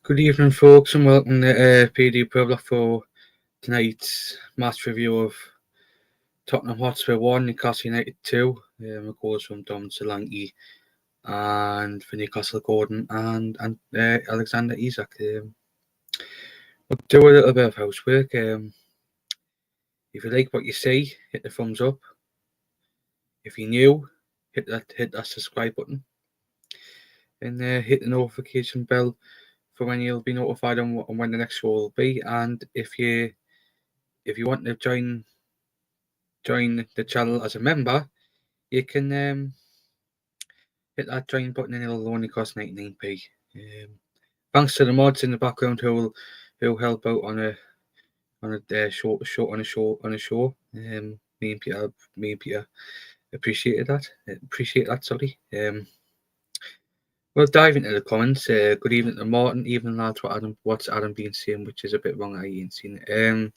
Good evening, folks, and welcome to PD Proudlock for tonight's match review of Tottenham Hotspur 1, Newcastle United 2. Goals from Dominic Solanke and for Newcastle Gordon and Alexander Isak. We'll do a little bit of housework. If you like what you see, hit the thumbs up. If you're new, hit that subscribe button and hit the notification bell for when you'll be notified on when the next show will be. And if you want to join the channel as a member, you can hit that join button and it'll only cost 99p. Thanks to the mods in the background who help out on a show. Me and Peter appreciate that. Sorry. We'll dive into the comments. Good evening to Martin. Evening, lads. What's Adam been saying, which is a bit wrong. I ain't seen it.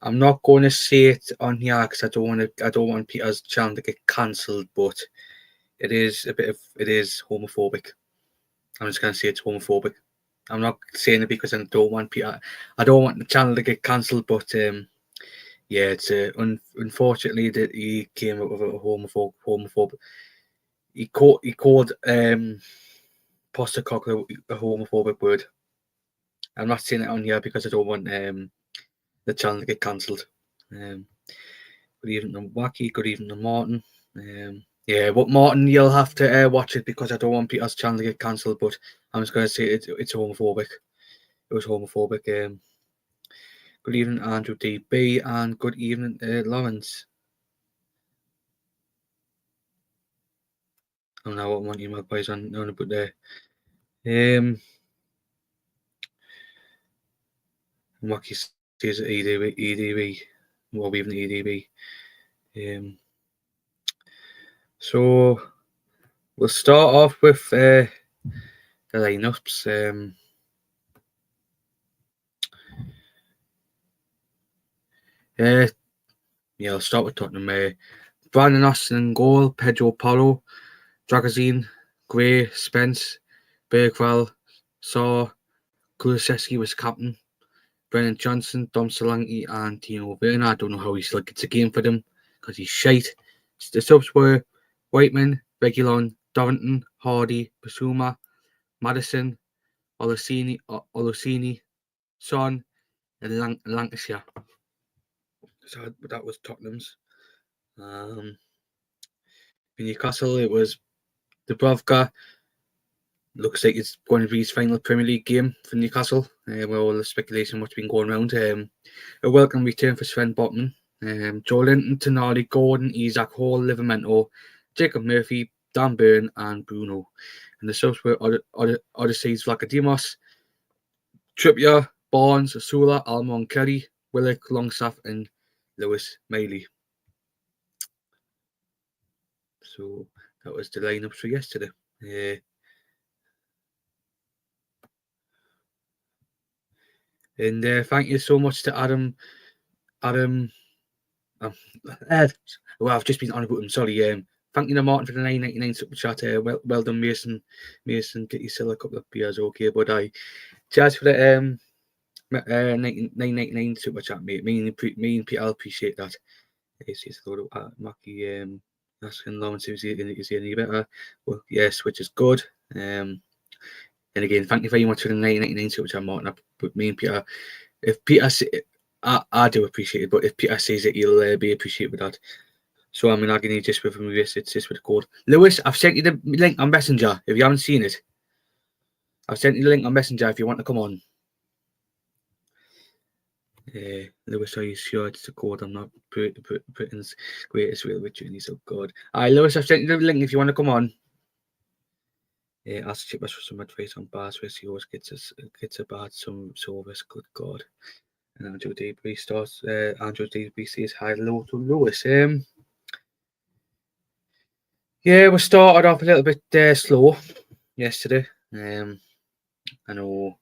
I'm not going to say it on here because I don't want Peter's channel to get cancelled, but it is homophobic. I'm just going to say it's homophobic. I'm not saying it because I don't want Peter. I don't want the channel to get cancelled, but yeah, it's unfortunately that he came up with a homophobe. He called Postecoglou a homophobic word. I'm not saying it on here because I don't want the channel to get cancelled. Good evening to Wacky. Good evening to Martin. Yeah, but Martin, you'll have to watch it because I don't want Peter's channel to get cancelled. But I'm just going to say it's homophobic. It was homophobic. Good evening, Andrew DB, and good evening, Lawrence. I don't know what one email guys on to put there. Wacky says EDB. Well, we have an EDB. So we'll start off with the lineups. Yeah, I'll start with Tottenham. Brandon Austin in goal, Pedro Porro, Dragozin, Gray, Spence, Bergwall, Saw, Kulusevski was captain, Brennan Johnson, Dom Solanke, and Tino Werner. I don't know how he still gets a game for them because he's shite. The subs were Whiteman, Reguilon, Dorrington, Hardy, Basuma, Madison, Olusini, Son, and Lancashire. So that was Tottenham's. In Newcastle, it was Dubravka. Looks like it's going to be his final Premier League game for Newcastle, with all the speculation what's been going around. A welcome return for Sven Botman. Joe Linton, Tonali, Gordon, Isak, Hall, Livramento, Jacob Murphy, Dan Burn, and Bruno. And the subs were Odysseus Vlachodimos, Trippier, Barnes, Asula, Almon Kelly, Willock, Longstaff, and Lewis Maley. So that was the lineups for yesterday. And thank you so much to Adam. Well, I've just been on about him. Sorry. Thank you to Martin for the 9.99 super chat. Well done, Mason. Get yourself a couple of beers, okay? But cheers for the 9.99 super chat, mate. Me and Peter, I'll appreciate that. It's a load of Mackie asking Lawrence is he any better? Well, yes, which is good. And again, thank you very much for the 9.99 super chat, Martin. But me and Peter, if Peter, I do appreciate it, but if Peter says it, he'll be appreciated with that. So I'm in agony just with him. It's just with the code. Lewis, I've sent you the link on Messenger. If you haven't seen it, I've sent you the link on Messenger if you want to come on. Lewis, are you sure it's the code? I'm not Britain's greatest real with you, and he's so good. Alright, Lewis, I've sent you the link if you want to come on. Ask Chip us for some advice on bars where he always gets a bad some service. Good God. And Andrew DB starts. Andrew DB says hi, hello to Lewis. Yeah, we started off a little bit slow yesterday. I know.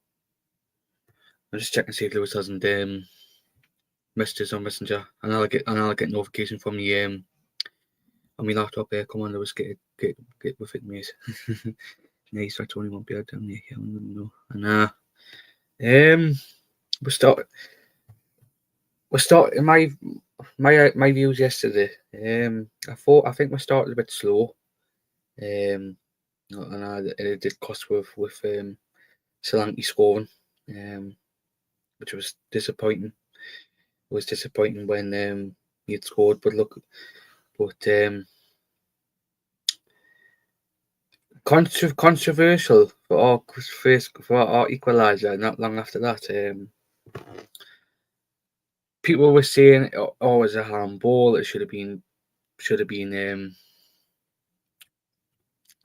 I'm just checking to see if Lewis hasn't messages on Messenger, and I'll get notification from the on my laptop. Come on, Lewis, get with it, mate. Nice, I only won't be out down there. No, and We started my views yesterday. I think we started a bit slow. And it did cost with Solanke scoring, which was disappointing. It was disappointing when he had scored, but controversial for our equaliser. Not long after that, people were saying, "Oh, it was a handball. It should have been."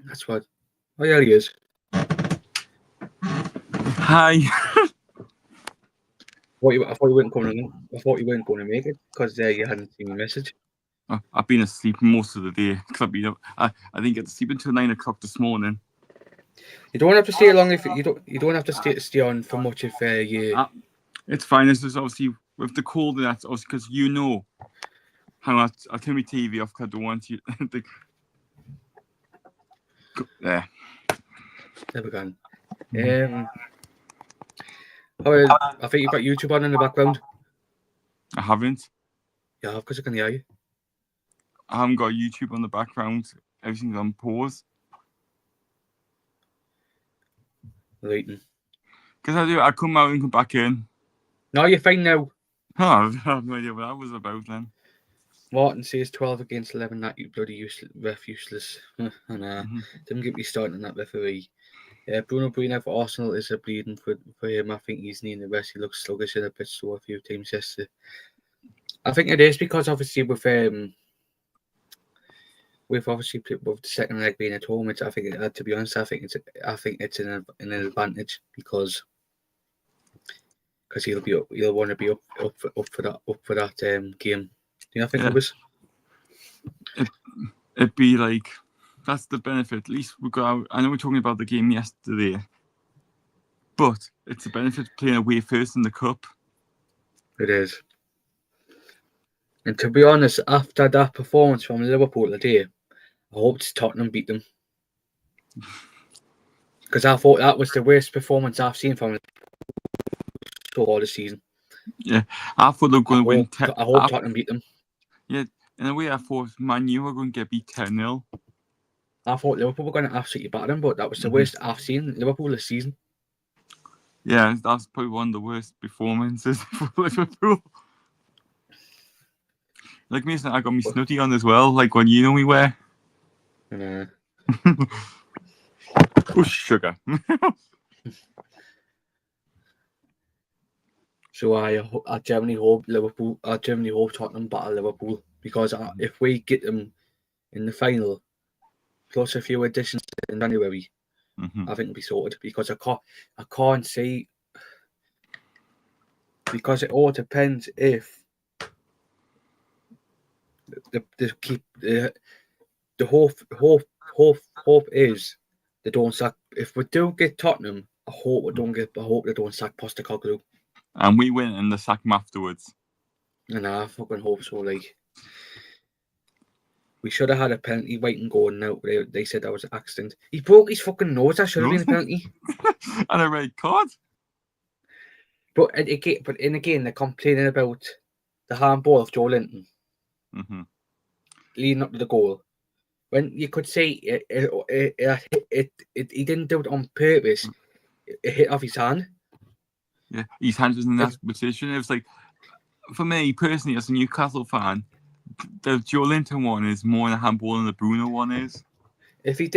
That's what. Oh yeah, he is. Hi. I thought you weren't going to make it because you hadn't seen my message. I've been asleep most of the day because I didn't get to sleep until 9 o'clock this morning. You don't have to stay long if you don't have to stay on for much if you. It's fine. It's just obviously with the cold and that's obviously because how I'll turn my TV off because I don't want you. There. Never gone. I think you've got YouTube on in the background. I haven't. Yeah, because I can hear you. I haven't got YouTube on the background. Everything's on pause. Right. Because I come out and come back in. No, you're fine now. Oh, I have no idea what that was about then. Martin says 12 against 11. That you bloody useless. And didn't get me starting on that referee. Bruno Bruno for Arsenal is a bleeding for him. I think he's needing the rest. He looks sluggish and a bit sore a few times yesterday. I think it is because obviously with the second leg being at home, to be honest, I think it's an advantage because he'll want to be up for that game. Do you think it was? It'd be like that's the benefit. At least we got. I know we're talking about the game yesterday, but it's a benefit playing away first in the cup. It is. And to be honest, after that performance from Liverpool today, I hope Tottenham beat them. Because I thought that was the worst performance I've seen from so far this season. Yeah, I thought they were going to win. I hope Tottenham beat them. Yeah, in a way, I thought Man U were going to get beat 10-0. I thought Liverpool were going to absolutely batter them, but that was the worst I've seen Liverpool this season. Yeah, that's probably one of the worst performances for Liverpool. Like me, I got me snooty on as well, like when you know me wear. Oh, sugar. So I genuinely hope Tottenham batter Liverpool because if we get them in the final, plus a few additions in January, I think it'll be sorted because I can't see, because it all depends if the hope is they don't sack. If we do get Tottenham, I hope they don't sack Postecoglou. And we win and they sack him afterwards. And I fucking hope so. Like, we should have had a penalty waiting going now. They said that was an accident. He broke his fucking nose. That should have been a penalty. And a red card. But again, they're complaining about the handball of Joe Linton leading up to the goal. When you could say he didn't do it on purpose. It hit off his hand. Yeah, his hand was in that position. It was like, for me personally, as a Newcastle fan, the Joe Linton one is more in a handball than the Bruno one is. If the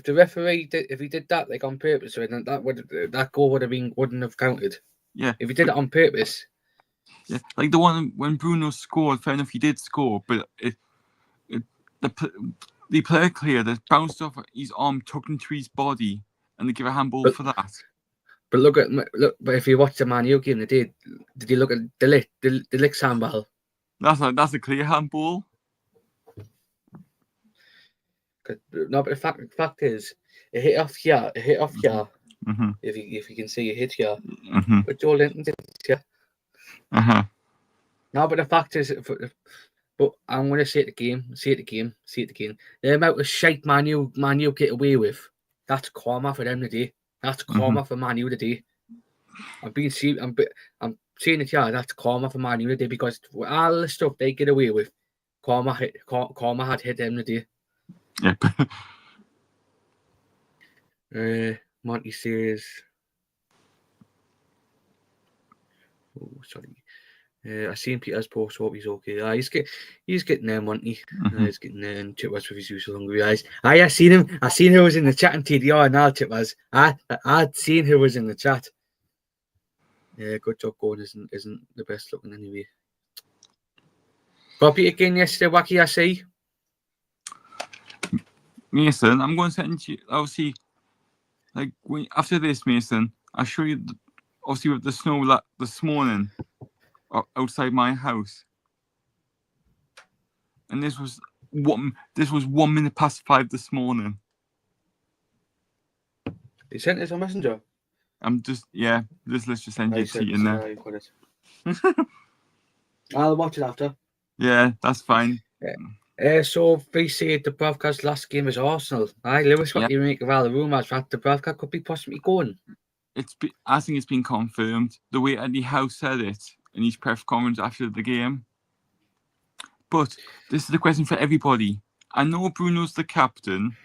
referee did that like on purpose, then that goal wouldn't have counted. Yeah. If he did it on purpose. Yeah, like the one when Bruno scored. Fair enough, he did score, but the player clear that bounced off his arm, tucked into his body, and they give a handball for that. But but if you watch the Man U game, did you look at the Lick handball? That's a clear handball. No, but the fact is, it hit off here. If you can see, it hit here. But Joe Linton did it here. No, but the fact is, but I'm going to say it again. The amount of shite Man U get away with, that's karma for them today. That's karma for Man U today. I'm saying it here. That's karma for Man U today because all the stuff they get away with, karma had hit them today. Yep. Monty says, "Oh, sorry. I seen Peter's post. Hope he's okay. He's getting there, Monty. He's getting there, and Chipwas with his usual hungry eyes. I seen him. I seen who was in the chat and TDR and all Chipwas. I'd seen who was in the chat. Yeah, good job. Going isn't the best looking anyway. Got Peter again yesterday. Wacky, I see. Mason, I'm going to send you. Obviously, like after this, Mason, I'll show you. Obviously, with the snow this morning outside my house, and this was 1 minute past 5 this morning. You sent this on Messenger? I'm just let's just send you a in there. I'll watch it after. Yeah, that's fine. So they said the broadcast last game is Arsenal. Aye, Lewis, what do you make of all the rumours that the broadcast could be possibly going? I think it's been confirmed. The way Eddie Howe said it in his press conference after the game. But this is the question for everybody. I know Bruno's the captain.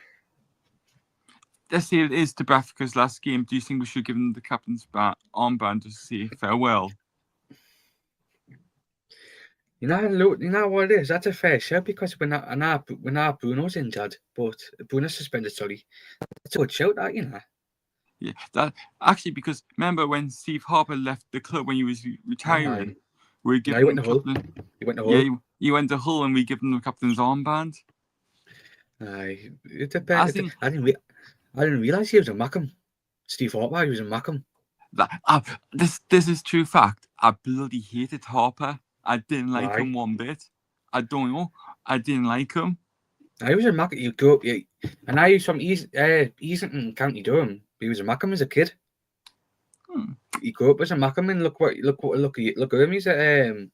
Let's say it is Dubravka's last game. Do you think we should give him the captain's armband to say farewell? You know what it is? That's a fair shout because when Bruno's injured, but Bruno's suspended, sorry. That's a good shout, that, you know. Yeah, that actually, because remember when Steve Harper left the club when he was retiring, we gave him captain. He went to Hull. Yeah, he went to Hull and we gave him the captain's armband. Aye, I didn't realise he was a Mackham. Steve Harper, he was a Mackham. This is true fact. I bloody hated Harper. I didn't like him one bit. I don't know. I didn't like him. I was a Mackham. You grew up, and I was from Easington, County Durham. He was a Mackham as a kid. He grew up as a Mackham, and look at him. He's a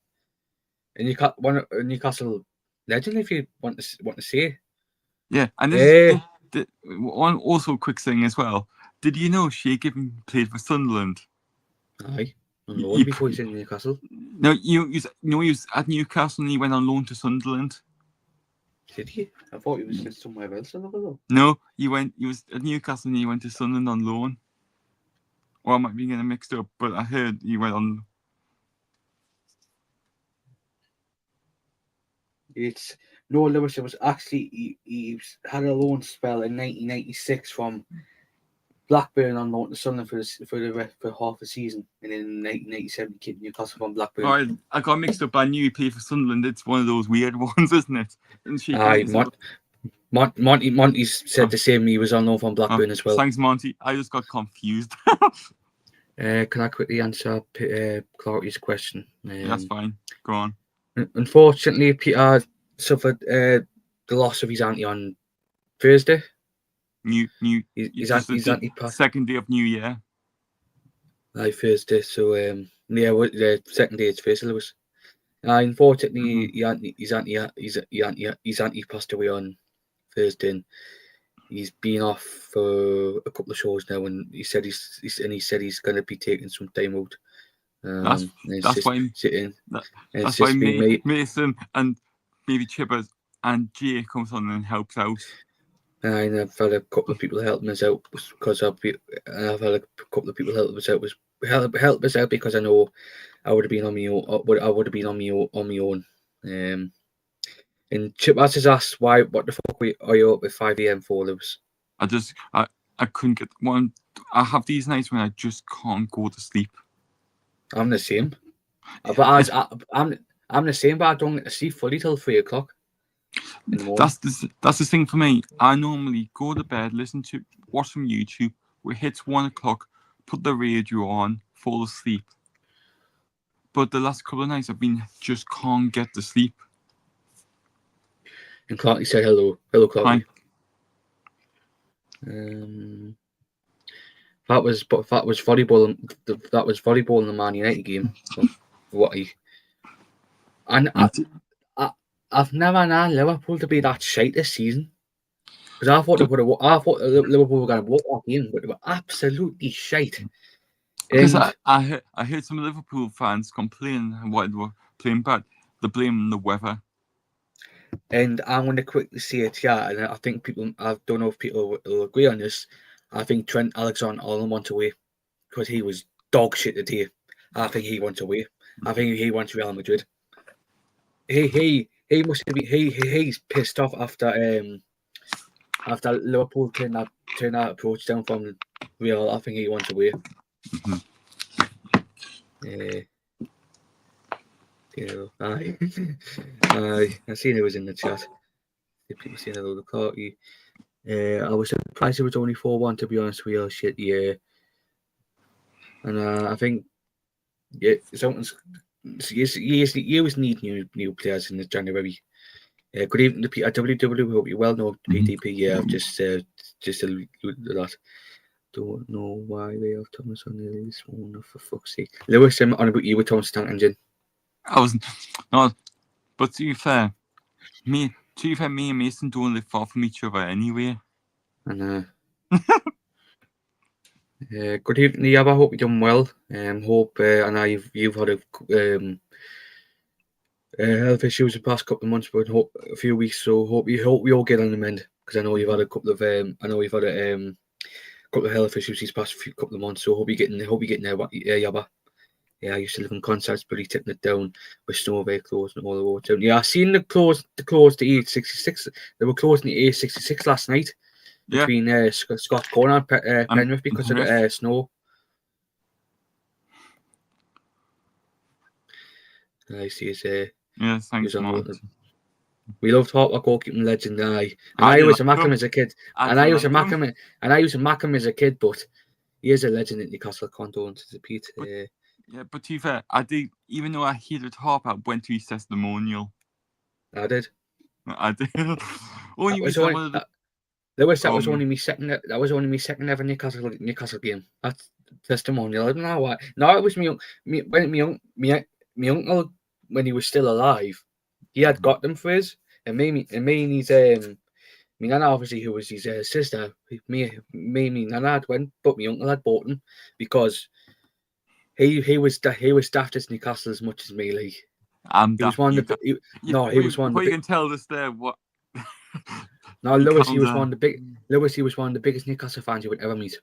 Newcastle legend, if you want to say. Yeah, and this one also quick thing as well. Did you know Shea Given played for Sunderland? Aye, on loan before he's in Newcastle. No, he was at Newcastle and he went on loan to Sunderland. Did he? I thought he was somewhere else. No, he was at Newcastle and he went to Sunderland on loan. Or I might be getting mixed up, but I heard he went on. Lewis. It was actually he had a loan spell in 1996 from Blackburn on loan to Sunderland for half a season, and in 1997 he came to Newcastle from Blackburn. All right, I got mixed up. I knew he played for Sunderland. It's one of those weird ones, isn't it? Monty said the same. He was on loan from Blackburn as well. Thanks, Monty. I just got confused. Can I quickly answer Clarky's question? That's fine. Go on. Unfortunately, Peter suffered the loss of his auntie on Thursday. His auntie passed. Second day of New Year. Aye, Thursday. So the second day it's Thursday, Lewis. Unfortunately, his auntie passed away on Thursday. And he's been off for a couple of shows now, and he said he's going to be taking some time out. That's why Mason and maybe Chippers and Jay comes on and helps out. And I've had a couple of people helping us out because I've had a couple of people help us out because I know I would have been on my own. I would have been on my own. And Chip has asked what the fuck are you up at 5 a.m. for, Lewis? I couldn't get one. I have these nights when I just can't go to sleep. I'm the same. But I'm the same, but I don't get to sleep fully till 3 o'clock. That's the thing for me. I normally go to bed, watch some YouTube. It hits 1 o'clock, put the radio on, fall asleep. But the last couple of nights I've just can't get to sleep. And Clarky said hello, Clarky. That was volleyball. That was volleyball in the Man United game. I've never known Liverpool to be that shite this season. Because I thought Liverpool were going to walk off in, but they were absolutely shite. Because And I heard some Liverpool fans complain why they were playing bad. They're blaming the weather. And I'm going to quickly say it here, and I think I don't know if people will agree on this. I think Trent Alexander-Arnold wants away because he was dog shit today. I think he wants away. I think he wants Real Madrid. He must have been he's pissed off after Liverpool turned that approach down from Real. I think he wants away. Aye. I seen it was in the chat. People saying hello to party. I was surprised it was only 4-1 to be honest with you. Shit, yeah. And I think something's you always need new players in January. Good evening to Peter WW. Hope you well know PDP. Yeah, I've just alluded to that. Don't know why we have Thomas on this one, for fuck's sake. Lewis, I'm on about you with Thomas Tank Engine. I was not, but to be fair, me and Mason don't live far from each other anyway. And good evening, Yab. I hope you're doing well. Hope I know you've had health issues the past couple of months, but a few weeks. So hope we all get on the mend, because I know you've had a couple of couple of health issues these past couple of months. So hope you're getting there. Yabba. Yeah, I used to live in Constance, but he tipping it down with snow very close and all the water. Yeah, I seen the close to A66. They were closing the A66 last night between Scott Corner and Penrith because of the snow. I see his yeah, thanks, Mark. We loved Harper, goalkeeping legend. I was a Mackham as a kid. I used to Mackham as a kid, but he is a legend at Newcastle. Condolences to Pete. Yeah, but to be fair, I did, even though I hated Harper, I went to his testimonial. I did. Only that was only my second. That was only my second ever Newcastle game. That's testimonial. I don't know why. No, it was me uncle when he was still alive. He had got them for his, and me and his my nana, obviously, who was his sister. Me nana had went, but my uncle had bought them because he was daft as Newcastle as much as me. Like, he was one of the. He was one of the. You can tell this there. What? No, Lewis. He was one of the big. Lewis. He was one of the biggest Newcastle fans you would ever meet.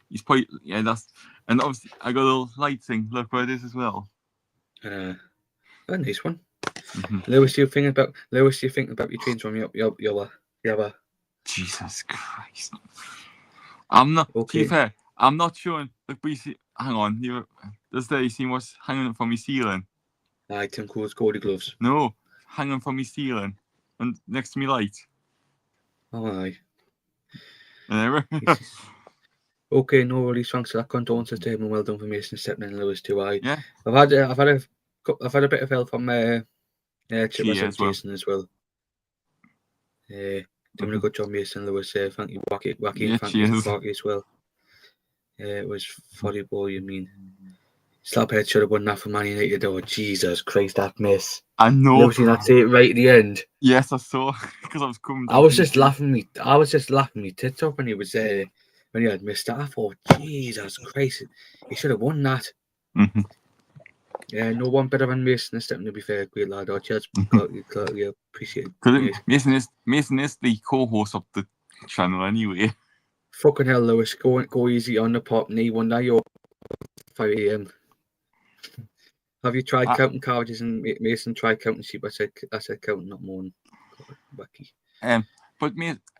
He's probably and obviously I got a little light thing. Look where it is as well. A nice one. Lewis, you think about your trains from your Jesus Christ! I'm not. Okay. To be fair, I'm not sure. Look, hang on. Does there you see what's hanging from my ceiling? Tim Cole's Cody gloves. No, hanging from my ceiling and next to me light. Oh, aye. Okay, no worries. Thanks for that. Condolences to him and well done for Mason stepping in, Lewis too. Yeah. I've had a bit of help from Jason as well. Doing a good job, Mason, Lewis. Thank you, Wacky, and thank you, Parky as well. It was 40 ball, you mean? Slaphead should have won that for Man United. Oh, Jesus Christ, that miss. I know. Never seen that say it right at the end. Yes, I saw, because I was coming down. I was just laughing me tits up when he was when he had missed that. I thought, Jesus Christ, he should have won that. Yeah, no one better than Mason this time, to be fair. Great lad. Cheers. Appreciate it. Mason is the co-host of the channel anyway. Fucking hell, Lewis. Go easy on the pop knee one day. You're 5 a.m. Have you tried counting carriages and Mason tried counting sheep? I said counting, not more. Wacky. But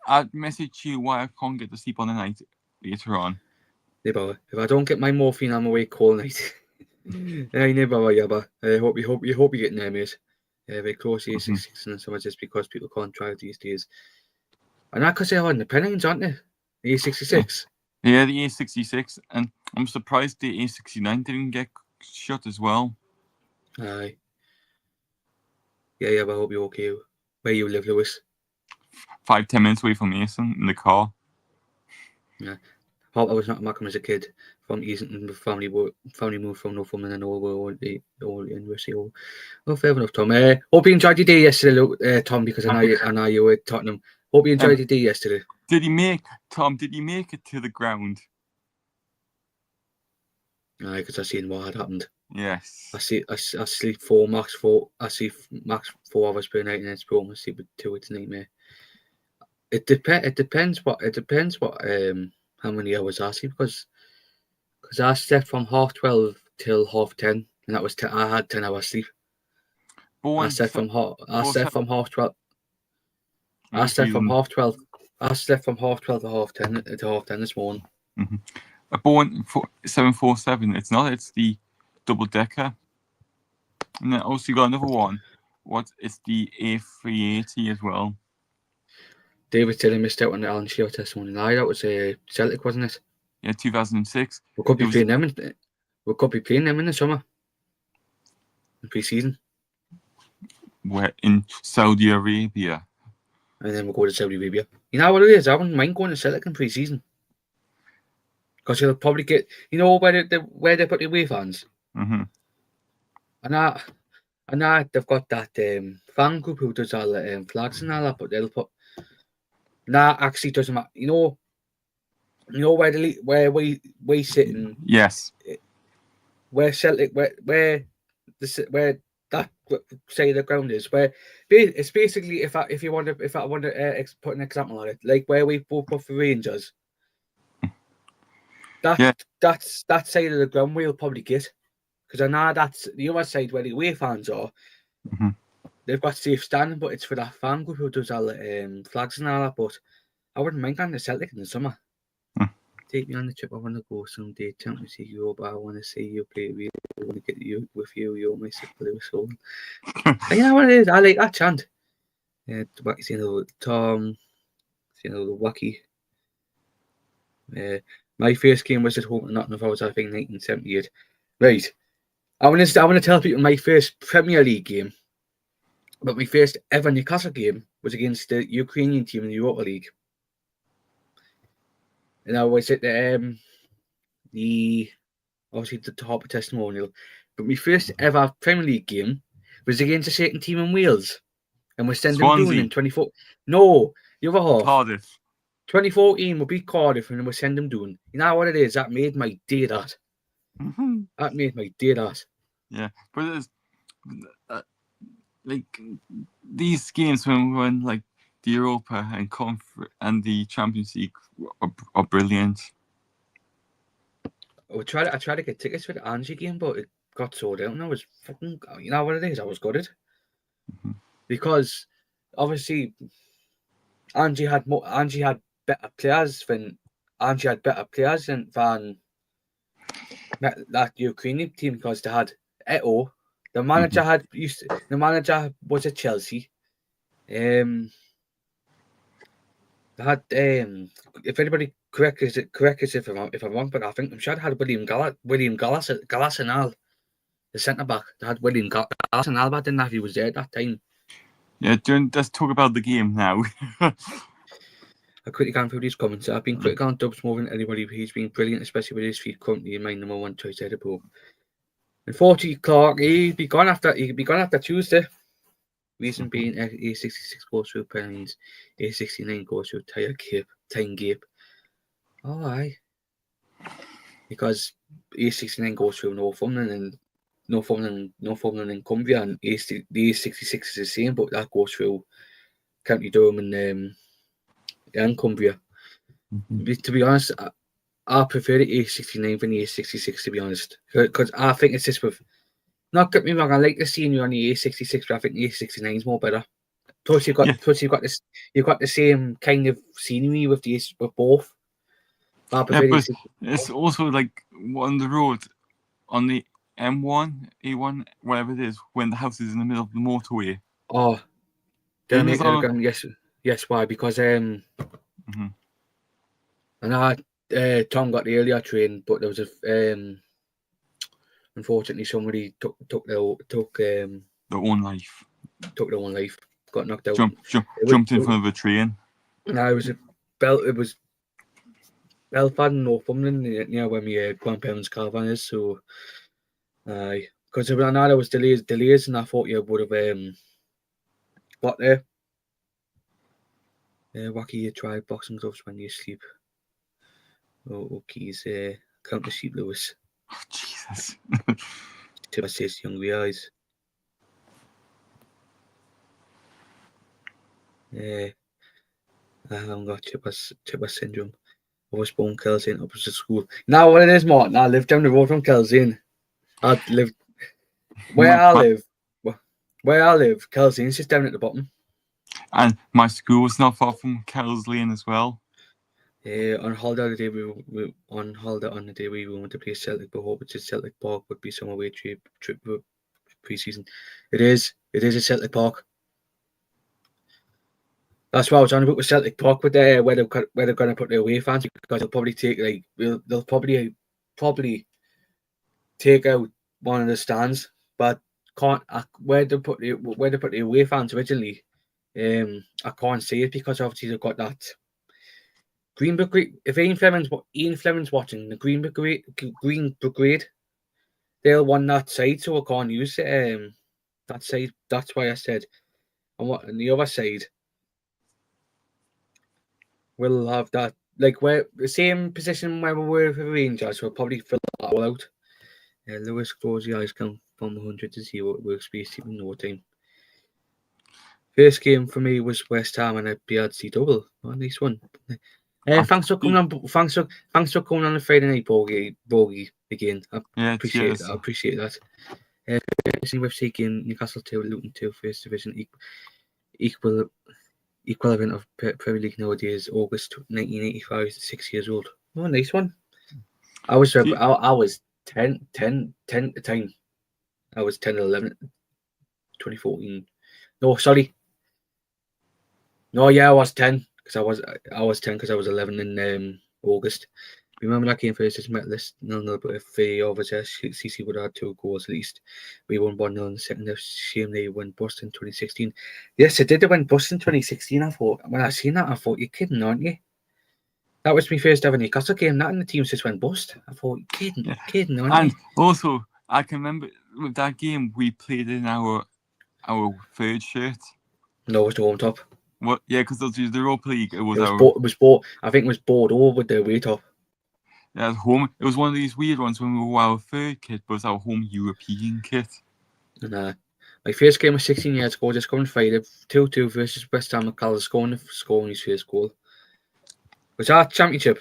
I'd message you why I can't get to sleep on the night later on. If I don't get my morphine, I'm awake all night. I hope you're getting there, mate. Very close to A66 and so much just because people can't drive these days. And that because they're on the Pennings, aren't they? The A66. Yeah, the A66, and I'm surprised the A69 didn't get shut as well. Aye. Yeah, but I hope you're okay. Where you live, Lewis? 5-10 minutes away from Mason in the car. Yeah. Papa was not Mackham as a kid. From Easington, family moved from Northumberland and all in Russia. Oh, fair enough, Tom. Hope you enjoyed your day yesterday, Tom, because I know you were at Tottenham. Hope you enjoyed your day yesterday. Did he make it to the ground? Aye, because I seen what had happened. Yes. I sleep max 4 hours per night, and it's broken. I sleep with 2. It's a nightmare. It depends what how many hours I sleep, because I slept from 12:30 till 10:30, and that was I had 10 hours sleep. I slept from half 12. I slept from half 12 to half 10 this morning. Mm-hmm. A Boeing 747. It's not. It's the double decker. And then also you got another one. It's the A380 as well. David Tilley missed out on the Alan Shearer testimony. Aye, that was Celtic, wasn't it? Yeah, 2006. We could be playing them in the summer, in pre-season. We're in Saudi Arabia. And then we'll go to Saudi Arabia. You know what it is? I wouldn't mind going to Celtic in pre-season, because you'll probably get, where they put the away fans. Mm-hmm. And they've got that fan group who does all the flags and all that, but they'll put. Actually doesn't matter. You know where we sit in. Yes. Where Celtic, where that say the ground is, where it's basically if I want to put an example on it, like where we both put for Rangers. That's that side of the ground we'll probably get, because I know that's the other side where the away fans are. Mm-hmm. They've got safe standing, but it's for that fan group who does all the flags and all that. But I wouldn't mind going to Celtic in the summer. Take me on the trip. I want to go someday. Champions League Europa. I want to see you play. I want to get you with you. You're my sick blue soul. You know what it is? I like that chant. Yeah, seeing a little Tom, seeing a little Wacky. My first game was at home at Nottingham Forest, I think 1978. Right. I want to tell people my first Premier League game, but my first ever Newcastle game was against the Ukrainian team in the Europa League. And I was at the top of testimonial. But my first ever Premier League game was against a certain team in Wales. And we're sending them doing in 24. No, the other half. Cardiff. 2014 we beat Cardiff and we're sending them doing. You know what it is? That made my day that. Mm-hmm. That made my day that. Yeah, but it's like these games when like the Europa and the Champions League are brilliant. I tried to get tickets for the Angie game, but it got sold out, and I was fucking. You know what it is? I was gutted. Mm-hmm. Because obviously Angie had better players than that Ukrainian team, because they had Eto. The manager the manager was at Chelsea. They had if anybody correct us if I'm wrong, but I think I'm sure they had William Gallas and all, the centre back. They had William Gallas and all, but I didn't know if he was there at that time. Yeah, let's talk about the game now. I quickly gone through these comments. I've been critical on Dubs more than anybody. He's been brilliant, especially with his feet currently in my number one choice header pool. And 40 Clark, he'd be gone after Tuesday. Reason being, A66 goes through penalties, A69 goes through time gap. Oh, aye. Because A69 goes through Northumberland and Cumbria, and the A66 is the same, but that goes through County Durham and Cumbria. Mm-hmm. To be honest, I prefer the A69 than the A66, to be honest, because I think it's just with. Not get me wrong, I like the scenery on the A66, but I think the A69 is more better. Plus, you've got the same kind of scenery with both. But it's also like on the road, on the M1, A1, whatever it is, when the house is in the middle of the motorway. Oh, yes. Why? Because mm-hmm. And Tom got the earlier train, but there was unfortunately somebody took their own life. Took their own life. Got knocked out. Jumped in front of a train. No, it was Belfast and Northumberland, near where my grandparents' caravan is. So, because I know there was delays, and I thought you would have got there. Wacky, you try boxing gloves when you sleep. Oh, keys, count the sheep, Lewis. Oh, Jesus. Tip says young eyes. I haven't got Chipper syndrome. I was born Kelsey up to school. Now what it is, Martin, I live down the road from Kelsey. I live where I live, Kelsey is just down at the bottom. And my school was not far from Kells Lane as well. On holiday the day we went to play Celtic, but hope it's at Celtic Park would be some away trip pre-season. It is a Celtic Park. That's why I was on about with Celtic Park with where they're going to put their away fans, because they'll probably take they'll probably take out one of the stands, but where they put the away fans originally. I can't see it because obviously they've got that Green Brigade. If Ian Fleming's watching, the Green Brigade, they'll want that side, so I can't use that side. That's why I said, on the other side, we'll have that, like, where the same position where we were for Rangers. We'll probably fill that all out. Lewis close the eyes, count from 100 to 0. It works based in no time. First game for me was West Ham and a BRC double. Oh, nice one. Thanks for coming on. Thanks for coming on the Friday night bogey again. I appreciate that. FC game, Newcastle 2, Luton 2, First Division equivalent of Premier League nowadays. August 1985, 6 years old. Oh, nice one. I was 10 at the time. I was 10 or 11, 2014. No, sorry. No, yeah, I was 10 because I was 10 because I was 11 in August. Remember that game first? Just met list 0-0, but if over there, CC would have had 2 goals at least. We won 1-0 in the second. Shame they went bust in 2016. Yes, they did. They went bust in 2016. I thought, when I seen that, I thought, you're kidding, aren't you? That was my first ever Newcastle game. That and the team just went bust. I thought, kidding, aren't you? And also, I can remember with that game we played in our third shirt. No, it was the home top. What? Yeah, because the Europa League. It was I think it was Bordeaux with the away top. Yeah, home. It was one of these weird ones when we wore our third kit, but it was our home European kit. And my first game was 16 years ago. Just coming Friday, 2-2 versus West Ham. McCallum scoring his first goal. Was that championship?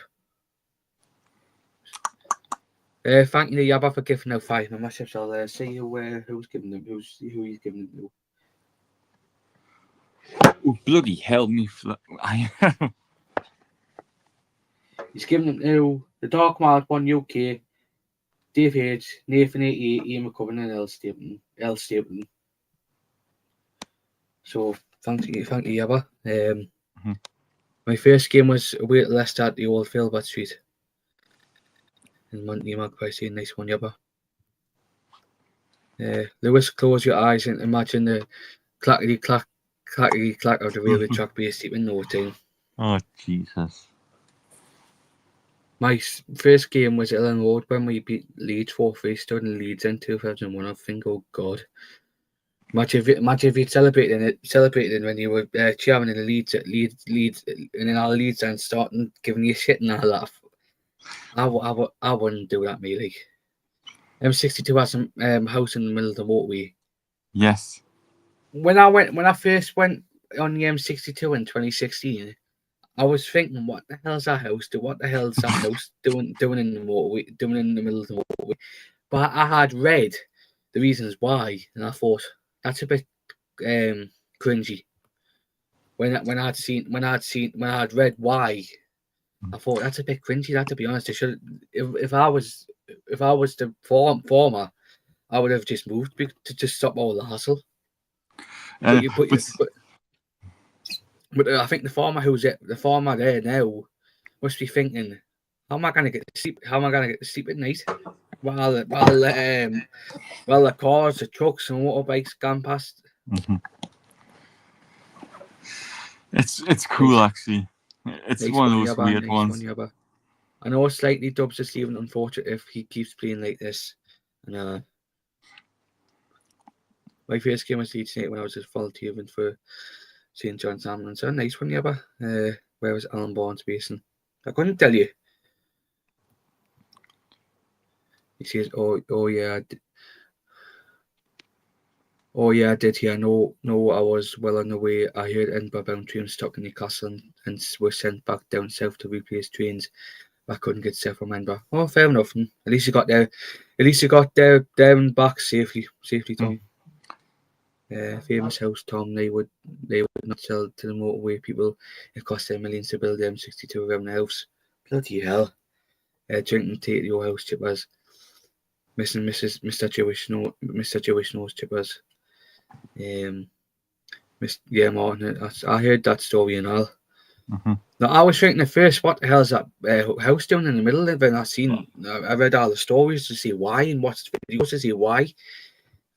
Thank you, Yabba, for giving out 5 memberships. I'll see who's giving them. Who he's giving them to. Oh, bloody hell, me! He's giving them to the Dark Wild 1 UK, Dave H, Nathan 88, Ian McCubbin, and L Stapleton. So thank you, Yabba. My first game was away at Leicester at the old Filbert Street. And Monty Magpie saying, nice one, Yabba. Lewis, close your eyes and imagine the clackety clack of the railway track based in no time. Oh, Jesus. My first game was at Ellen Road when we beat Leeds 4-3, stood in Leeds in 2001. I think, oh God. Imagine if you'd celebrated when you were chairman in the Leeds, and then our Leeds and starting giving you shit and all that. I wouldn't do that, me. Like, M62 has some house in the middle of the motorway. Yes. When I first went on the M62 in 2016, I was thinking, what the hell's that house do? What the hell's that house doing in the motorway, doing in the middle of the motorway? But I had read the reasons why, and I thought that's a bit cringy. When I'd read why, I thought that's a bit cringy. That, to be honest, if I was the former, I would have just moved to stop all the hassle. But I think the farmer there now must be thinking, how am I going to get to sleep? How am I going to get to sleep at night while the cars, the trucks, and motorbikes going past? Mm-hmm. It's cool, actually. It's one of those weird ones. I know slightly Dubs is leaving, unfortunate if he keeps playing like this. And my first game was Leeds United when I was just volunteering for St John's Ambulance. So a nice one, yeah, but where was Alan Barnes basing? I couldn't tell you. He says, oh yeah, I did hear. No, I was well on the way. I heard Edinburgh bound trains stuck in Newcastle and were sent back down south to replace trains. I couldn't get south from Edinburgh. Oh, fair enough. At least you got there. At least you got there and back safely, Tom. Famous house, Tom. They would not sell to the motorway people. It cost them millions to build them 62 around the house. Bloody hell. Drinking tea at your house, chippers. Missing Mr. Jewish Nose chippers. Martin. I heard that story and all. Mm-hmm. Now, I was thinking at first, what the hell is that house down in the middle of it? I read all the stories to see why and watched videos to see why.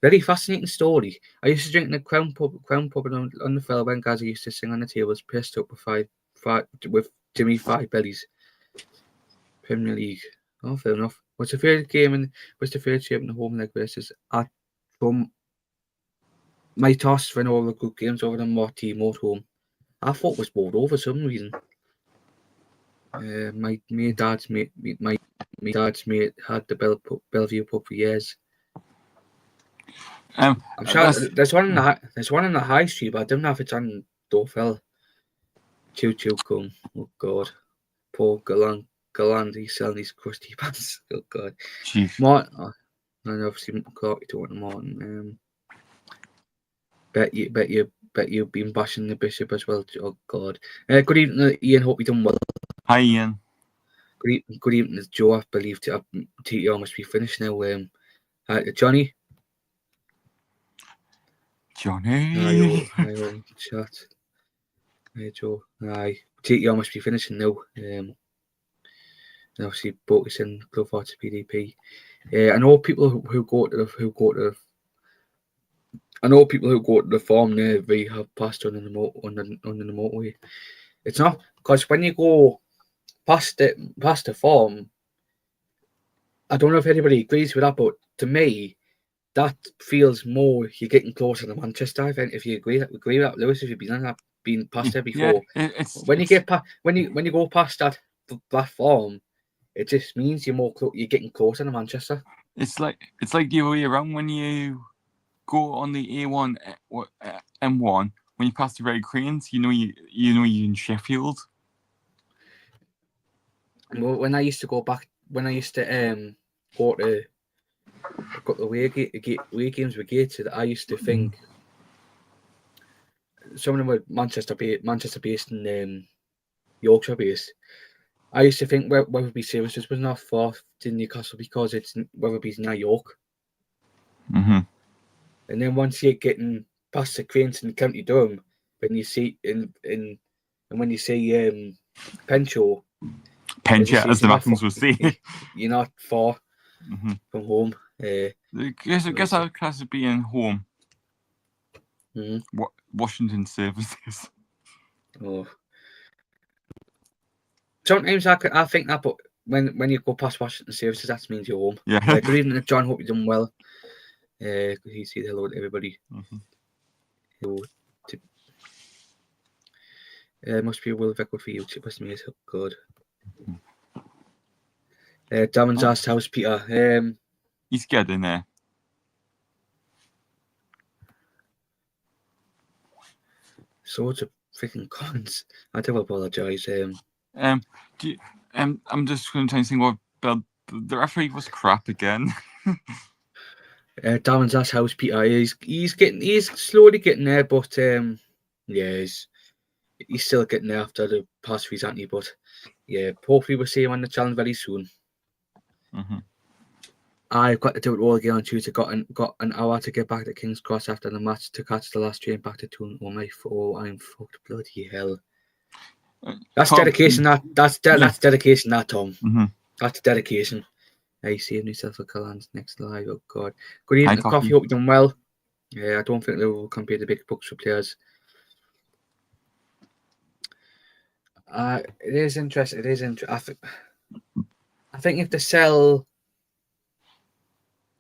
Very fascinating story. I used to drink in the Crown Pub on the fell when guys used to sing on the tables, pissed up with Jimmy Five Bellies. Premier League. Oh, fair enough. What's the third shape in the home leg versus at from my toss for all the good games over the Morty home. I thought it was bowled over for some reason. My dad's mate had the Bellevue pub for years. I'm sure there's one in the high street, but I don't know if it's on Dorfell. Choo come. Oh God, poor Galand, he's selling these crusty pants. Oh God, Chief. Martin, and obviously Clark to Martin. Bet you've been bashing the bishop as well. Oh God. Good evening, Ian. Hope you done well. Hi, Ian. Good evening, Joe. I believe TTR must be finished now. Johnny. Johnny. Hi, chat. Hey, Joe. Aye. TTR must be finishing now. And obviously, Botus and Club Hearts PDP. I know people who go to the farm there. They have passed on the motorway. It's not because when you go past the farm, I don't know if anybody agrees with that, but to me, that feels more you're getting closer to Manchester. I think if you agree with that, Lewis, if you've been past there before, when you go past that farm, it just means you're getting closer to Manchester. It's like the other way around when you go on the A1 M1 when you pass the Red Cranes, you know you're in Sheffield. Well, when I used to go to got the away games with Gates, I used to think some of them were Manchester based and Yorkshire based. I used to think Wetherby Services was not far to Newcastle because it's Wetherby's near York. Mm-hmm. And then once you're getting past the Cranes in County Durham, when you see when you see Penshaw, as the Mathens would say, you're not far from home. I guess our class would be in home. Mm-hmm. Washington Services. Oh. Sometimes I think that, but when you go past Washington Services, that means you're home. Yeah. Good evening, John. Hope you're doing well. He said hello to everybody. Hello. Must be a Will record for you. Must be so good. Damon's asked how's Peter. He's getting there. Sorts of freaking cons. I do apologise. I'm just going to try and think what the referee was crap again. Darren's asked how's Peter. He's slowly getting there, but he's still getting there after the past few, hasn't he? But yeah, hopefully we'll see him on the challenge very soon. I've got to do it all again on Tuesday. Got an hour to get back to King's Cross after the match to catch the last train back to Toon. I'm fucked. Bloody hell. That's Tom, dedication. That's dedication. That Tom. That's dedication. I saved myself for Callan's next live. Oh God. Good evening, Coffee. Hope you're doing well. I don't think they will compare the big books for players. It is interesting. I think think if they sell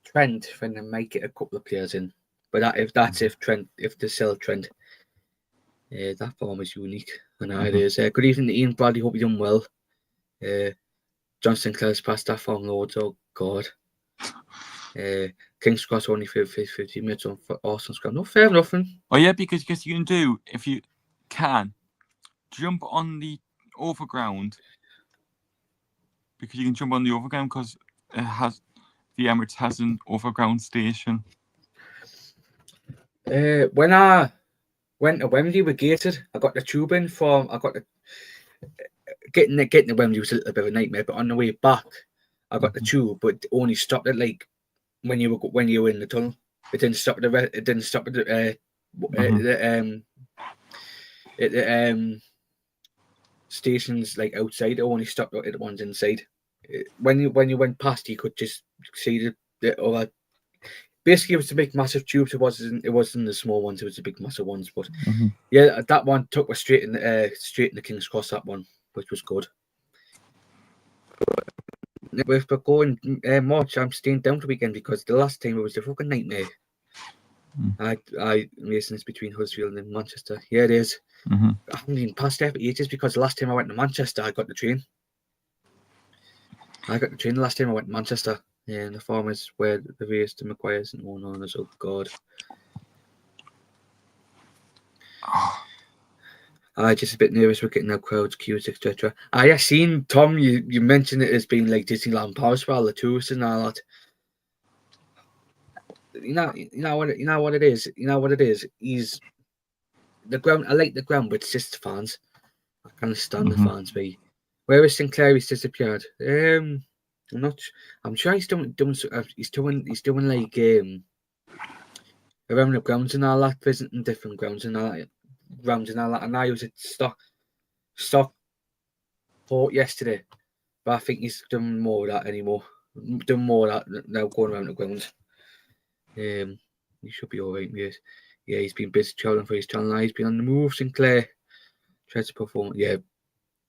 Trent, then they might get a couple of players in. But if they sell Trent, that form is unique. And it is. Good evening, Ian Bradley. Hope you're doing well. John Sinclair's passed that form loads. Oh God. King's Cross only for 50 minutes on for Arsenal's ground. No, fair enough. Oh yeah, because you can do, if you can, jump on the overground. Because you can jump on the overground because the Emirates has an overground station. When I went to Wembley, we gated. I got the tube in from. I got the getting to Wembley was a little bit of a nightmare. But on the way back, I got the tube, but it only stopped at like when you were in the tunnel. It didn't stop at the stations like outside. It only stopped at the ones inside. When you went past, you could just see the other. Basically, it was the big massive tubes. It wasn't the small ones. It was the big massive ones. But yeah, that one took us straight in the King's Cross. That one, which was good. If we're going March, I'm staying down the weekend because the last time it was a fucking nightmare. Mason's between Huddersfield and Manchester. Yeah, it is. I haven't been past there for ages because the last time I went to Manchester, I got the train. The last time I went to Manchester. Yeah, and the farmers where the race to Enquiries and all on as oh God. I just a bit nervous we're getting no crowds, queues, etc. I seen Tom. You mentioned it as being like Disneyland Paris for all the tourists and all that. You know what it is. You know what it is. He's the ground. I like the ground, but it's just the fans. I can't stand the fans. Where is Sinclair? He's disappeared. I'm sure he's doing like around the grounds and all that, visiting different grounds and all that. And I was at Stockport yesterday, but I think he's doing more of that anymore. Doing more of that now, going around the grounds. He should be all right, mate. Yeah, he's been busy traveling for his channel. He's been on the move. Sinclair tried to perform. Yeah,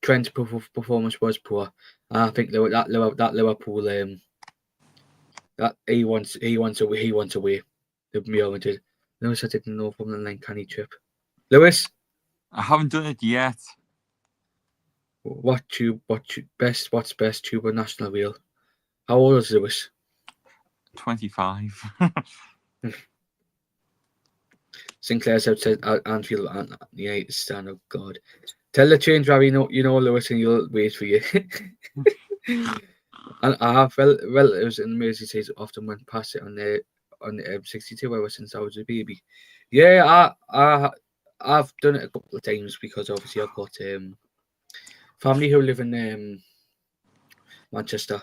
Trent's performance was poor. I think that Liverpool that he wants away. The Real Madrid. Lewis, I didn't know from the Lancani trip. Lewis, I haven't done it yet. What's best tube or national rail? How old is Lewis? 25. Sinclair's outside Anfield and yeah, stand up. God, tell the change, Ravi. You know Lewis, and you'll wait for you. And I have relatives in Merseyside often went past it on the M62 ever since I was a baby. Yeah, I've done it a couple of times because obviously I've got family who live in Manchester.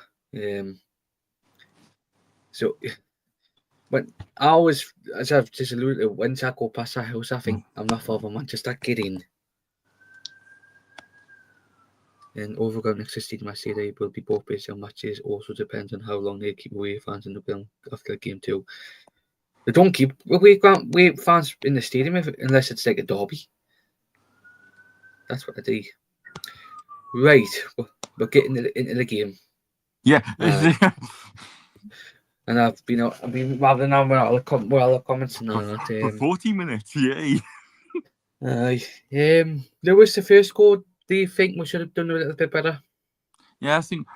So when I always, as I've just alluded to, once I go past that house, I think I'm not far from Manchester. Get in. And overground next to Stadium, I say they will be both based on matches. Also depends on how long they keep away fans in the building after the game too. They don't keep away fans in the stadium unless it's like a derby. That's what I do. Right, we're getting into the game. Yeah. And I've been having all the comments and all that. For 40 minutes, yay. Lewis, the first goal, do you think we should have done a little bit better? Yeah, I think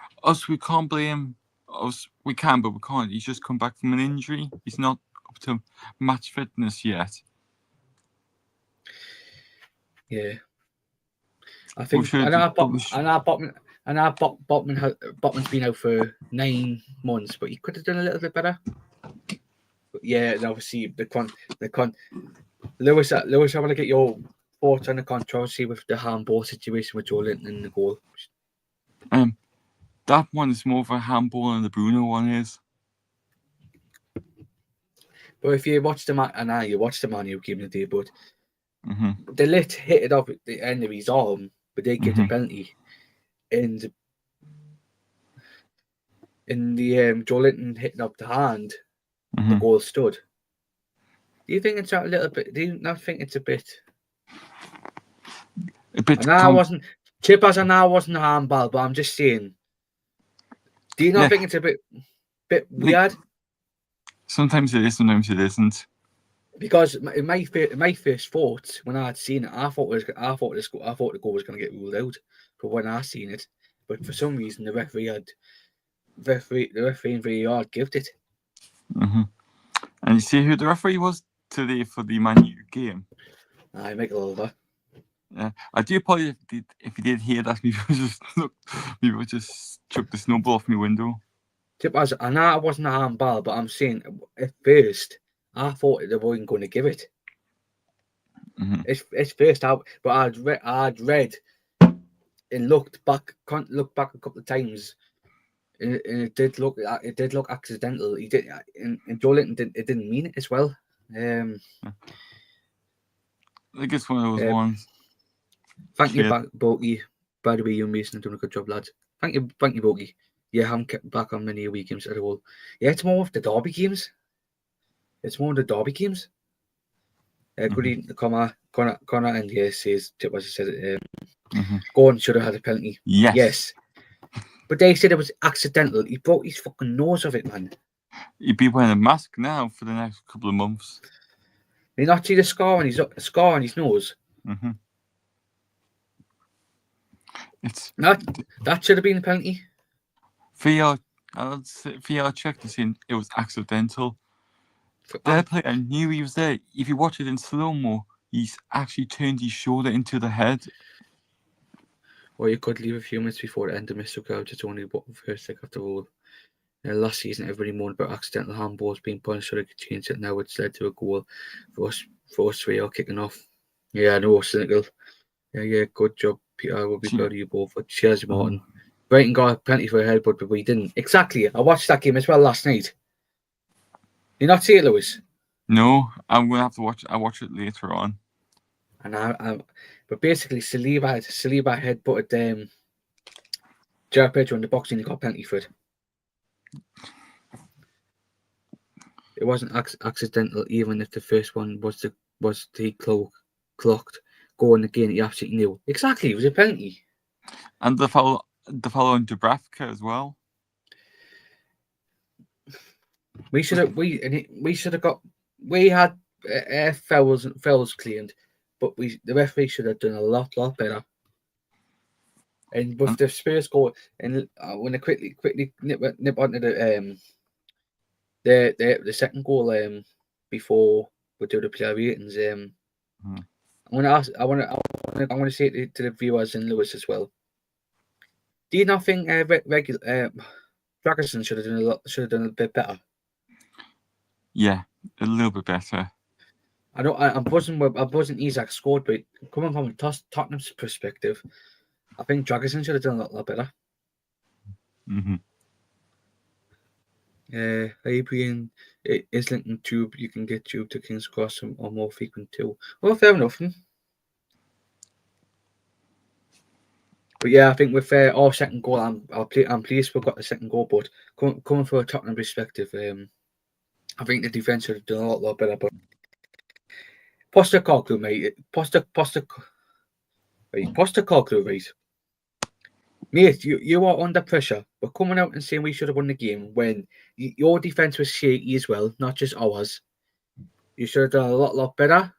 we can't blame us. We can, but we can't. He's just come back from an injury. He's not up to match fitness yet. Yeah. I think Botman's been out for 9 months, but he could have done a little bit better. But yeah, and obviously Lewis, I want to get your thoughts on the controversy with the handball situation with Joe Linton in the goal. That one is more of a handball than the Bruno one is. But if you watch the Man U game today, but the Lit hit it off at the end of his arm, but they give the penalty, and in the Joe Linton hitting up the hand, the goal stood. Do you think it's a little bit? Do you not think it's a bit? A bit. And I wasn't Chip as I now wasn't a handball, but I'm just saying. Do you not think it's a bit weird? Sometimes it is, sometimes it isn't. Because in my first thoughts when I had seen it, I thought the goal was going to get ruled out. But when I seen it, but for some reason the referee in VAR gave it. Mm-hmm. And you see who the referee was today for the Man U game? Michael Oliver. Yeah, I do apologize if you did hear that. Maybe just chucked the snowball off my window. I know it wasn't a handball, but I'm saying at first I thought they weren't going to give it. Mm-hmm. It's first out, but I'd read and looked back a couple of times, and it did look accidental. He did, and Joe Linton didn't mean it as well. I think it's one of those ones. Thank you, Bulky. By the way, you and Mason are doing a good job, lads. Thank you, Bulky. Yeah, I haven't kept back on many away games at all. Yeah, it's more of the derby games. Good evening to Connor, and yes, says as I said, Gordon should have had a penalty. Yes. But they said it was accidental. He broke his fucking nose of it, man. He'd be wearing a mask now for the next couple of months. Did you not see the scar on his nose? Mm-hmm. That should have been a penalty. VR checked to see it was accidental. Their player knew he was there. If you watch it in slow-mo, he's actually turned his shoulder into the head. Or you could leave a few minutes before the end of Mr. Couch. It's only what first take after all. Last season, everybody moaned about accidental handballs being punished, so they could change it. Now it's led to a goal for us three are kicking off. Yeah, I know, cynical. Yeah, good job, Peter. I will be proud of you both. But cheers, Martin. Brighton got plenty for a headbutt, but we didn't. Exactly. I watched that game as well last night. You not see it, Lewis? No, I'm gonna have to watch it. I'll watch it later on. And but basically, Saliba headbutted Jared Pedro in the box and he got a penalty for it. It wasn't accidental, even if the first one was clocked. Going again, he absolutely knew. Exactly, it was a penalty. And the foul on Dubravka as well. We had fouls cleaned, but the referee should have done a lot better. And with the Spurs goal, and when they quickly nip onto the second goal before we do the player ratings, I want to say it to the viewers and Lewis as well. Do you not think Dragerson should have done a bit better? Yeah, a little bit better. I know I'm buzzing Isak scored, but coming from Tottenham's perspective, I think Dragerson should have done a lot better. Adrian, Islington Tube, you can get Tube to King's Cross or more frequent too. Well, fair enough. But yeah, I think with our second goal, I'm pleased we've got the second goal. But coming from a Tottenham perspective, I think the defence should have done a lot better. But Postecoglou, mate, right? Mate, you are under pressure. But coming out and saying we should have won the game when your defence was shaky as well, not just ours. You should have done a lot better.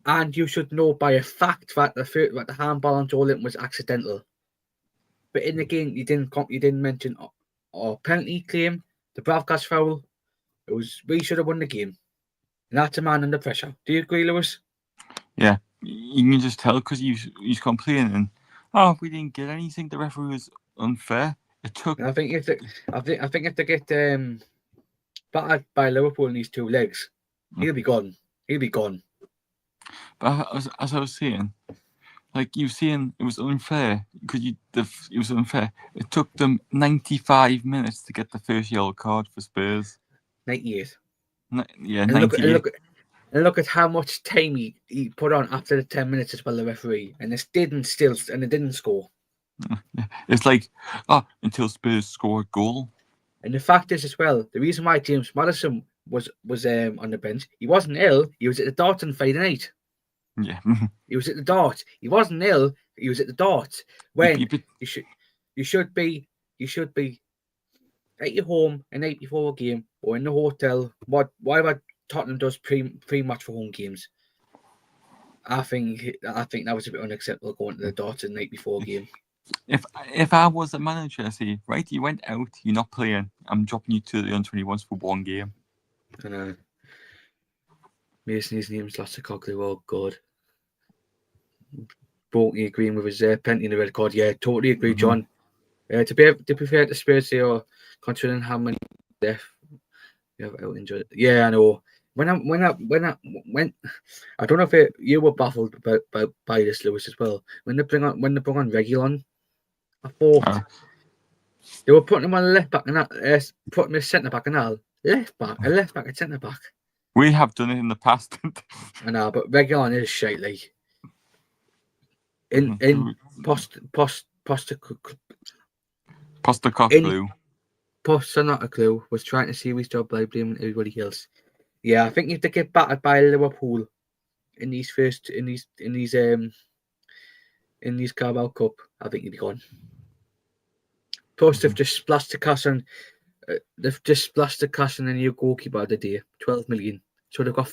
And you should know by a fact that the handball on Joe Linton was accidental. But in the game, you didn't mention our penalty claim, the Bravkas foul. We should have won the game. And that's a man under pressure. Do you agree, Lewis? Yeah, you can just tell because he's complaining. Oh, we didn't get anything. The referee was unfair. It took. And I think if they get battered by Liverpool in these two legs, he'll be gone. But as I was saying, like you saying, it was unfair because it was unfair. It took them 95 minutes to get the first yellow card for Spurs. 98. Yeah, 98. And look at how much time he put on after the 10 minutes as well, the referee, and it didn't score. It's like until Spurs score a goal. And the fact is as well, the reason why James Maddison was on the bench, he wasn't ill. He was at the Darts on Friday night. Yeah, he was at the Darts. He wasn't ill. He was at the Darts when you should be you should be at your home a night before a game or in the hotel. Whatever Tottenham does pre-match for home games. I think that was a bit unacceptable going to the Darts the night before a game. If I was a manager, I say, right, you went out, you're not playing. I'm dropping you to the under-21s for one game. I know. Mason's name's Lassacoglu. Oh God. Bolton agreeing with his penalty in the red card. Yeah, totally agree, John. To be fair to Spurs, they are considering how many death we have out injured. Yeah, I know. When I don't know if you were baffled by this, Lewis, as well. When they bring on Reguilon, I thought they were putting him on the left back and putting him as centre back and all. Left back and centre back. We have done it in the past. I know, but Reguilon is shite, like. In Postecoglou. Postecoglou was trying to see his job by blaming everybody else. Yeah, I think if they get battered by Liverpool in these Carabao Cup, I think he'd be gone. Plus, they've just splashed the cash on. They've just splashed the cash on the new goalkeeper of the day, 12 million. So they've got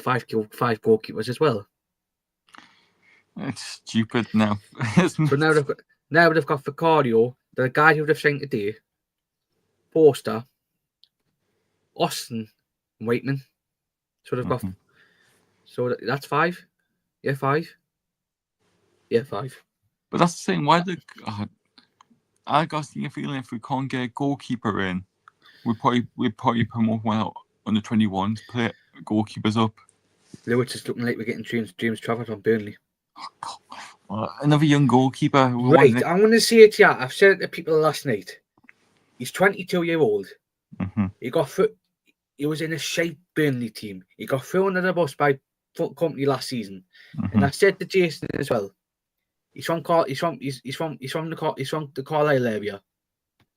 five goalkeepers as well. It's stupid now. So now they've got Vicario, the guy who they've signed today, Forster, Austin, and Waitman. So they've got. So that's 5. Yeah, 5. Yeah, 5. But that's the thing. Why I got the feeling if we can't get a goalkeeper in, we'd probably promote one out on the 21s, play goalkeepers up. Lewis is looking like we're getting James Trafford on Burnley. Another young goalkeeper. Right, I'm going to say it. Yeah, I've said it to people last night. He's 22-year-old. He was in a shite Burnley team. He got thrown under the bus by Foot Company last season, and I said to Jason as well. He's from the Carlisle area,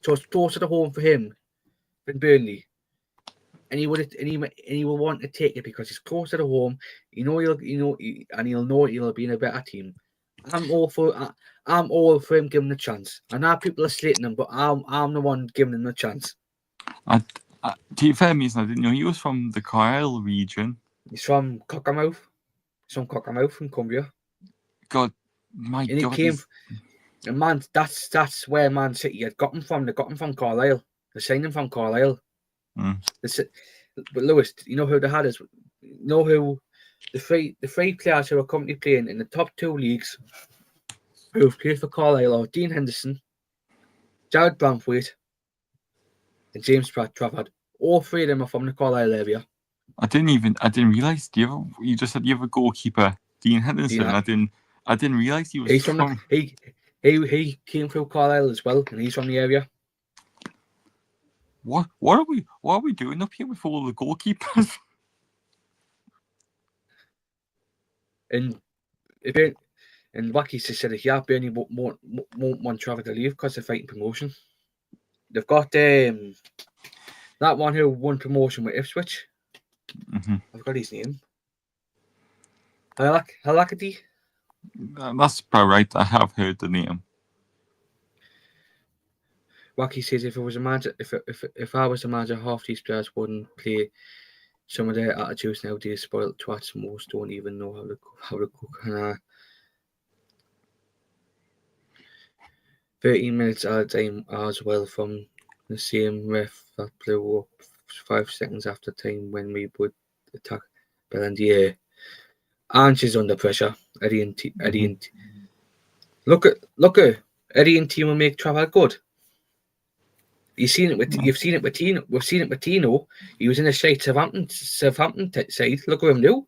so it's closer to home for him than Burnley. And he will want to take it because it's closer to home. He'll know he'll be in a better team. I'm all for him giving the chance. I know people are slating him, but I'm the one giving him the chance. To be fair, Mason, I didn't know he was from the Carlisle region. He's from Cockermouth. He's from Cockermouth in Cumbria. God. And he came, and man, that's where Man City had got him from. They got him from Carlisle. They signed him from Carlisle. But Lewis, you know who they had is, you know who the three players who are currently playing in the top 2 leagues who have played for Carlisle are Dean Henderson, Jared Bramthwaite, and James Trafford. All 3 of them are from the Carlisle area. I didn't realise. You just said you have a goalkeeper, Dean Henderson. I didn't realise he was. He's from he came through Carlisle as well, and he's from the area. What are we doing up here with all the goalkeepers? And Wacky said, yeah, Burnley won't want Trafford to leave because they're fighting promotion. They've got that one who won promotion with Ipswich. I've got his name. Halakady. That's probably right. I have heard the name. Wacky says if I was a manager, half these players wouldn't play. Some of their attitudes nowadays spoiled twats. Most don't even know how to cook. 13 minutes at a time as well from the same ref that blew up 5 seconds after time when we would attack Bellandier. And she's under pressure. Eddie and look at Eddie and team will make Trafford good. You've seen it with Tino. We've seen it with Tino. He was in a shite Southampton side. Look at him now.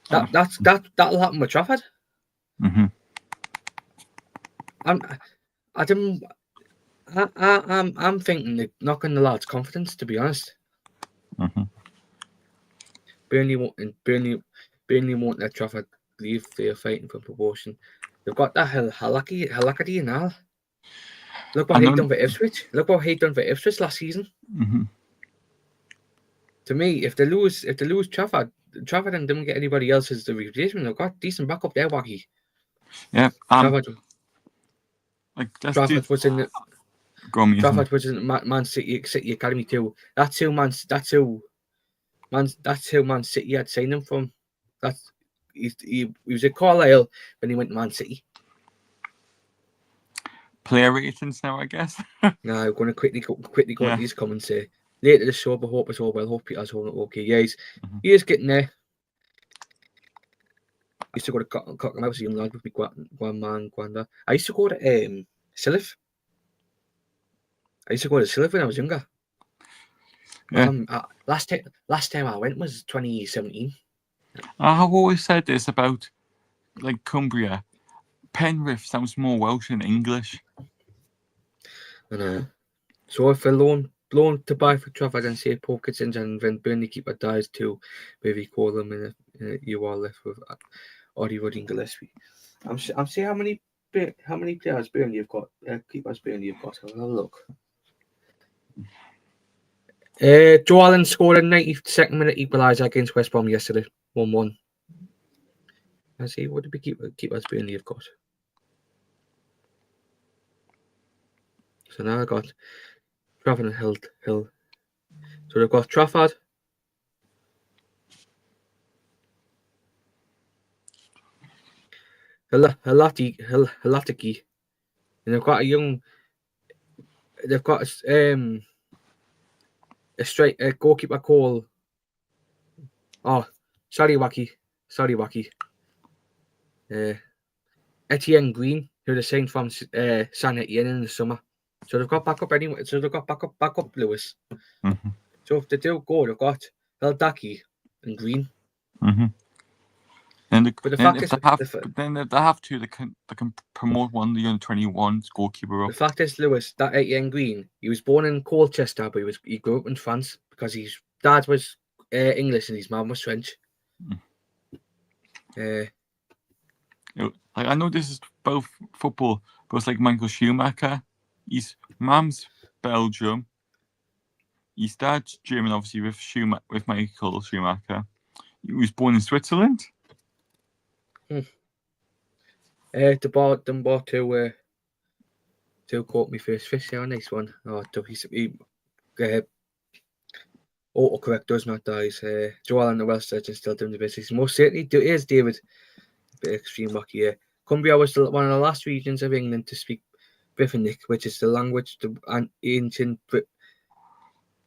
That'll happen with Trafford. I'm thinking they're knocking the lad's confidence, to be honest. Burnley won't let Trafford leave. They're fighting for promotion. They've got that Halakady and all. Look what he'd done for Ipswich. Look what he'd done for Ipswich last season. To me, if they lose Trafford and don't get anybody else as the replacement, they've got decent backup there, Wacky. Yeah. Trafford was in the Go on, Mason. Trafford was in Man City Academy too. That's who Man City had signed him from. He was at Carlisle when he went to Man City. Player ratings now, I guess. Now I'm going to quickly go Yeah. into his comments here. Later the show, but hope it's all well. Hope Peter's holding it okay. Yeah, he is getting there. I used to go to Cockham. I was a young lad with my grandma and granddad. I used to go to Silif. When I was younger. Yeah. Last time I went was 2017. I've always said this about like Cumbria. Penrith sounds more Welsh than English. And so if a loan to buy for Trafford and say Paul Kitchens and then Burnley keeper dies too, maybe call them in you are left with Audie Rudding Gillespie. I'm seeing how many players Burnley have got, keepers Burnley have got. I'll have a look. Joe Allen scored a 92nd minute equaliser against West Brom yesterday, 1-1. Let's see, what did we keepers Burnley have got? So now I got Trafford and Hill. So they've got Trafford, Halatiki, and they've got a goalkeeper called Sariwaki. Etienne Green, who they signed from San Etienne in the summer. So they've got backup anyway. So they've got backup Lewis. Mm-hmm. So if they do go, they've got Hildaki and Green. Mm-hmm. Then if they have to, they can promote one of the under-21s goalkeeper up. The fact is, Lewis, that Etienne Green, he was born in Colchester, but he grew up in France because his dad was English and his mum was French. I know this is both football, but it's like Michael Schumacher. His mum's Belgium. His dad's German, obviously, with Michael Schumacher. He was born in Switzerland. The ball to caught me first fish there. Nice one. Autocorrect does not dies. Joel and the Welsh surgeon still doing the business. Most certainly is David. A bit extreme wacky here. Cumbria was one of the last regions of England to speak Brythonic, which is the language the ancient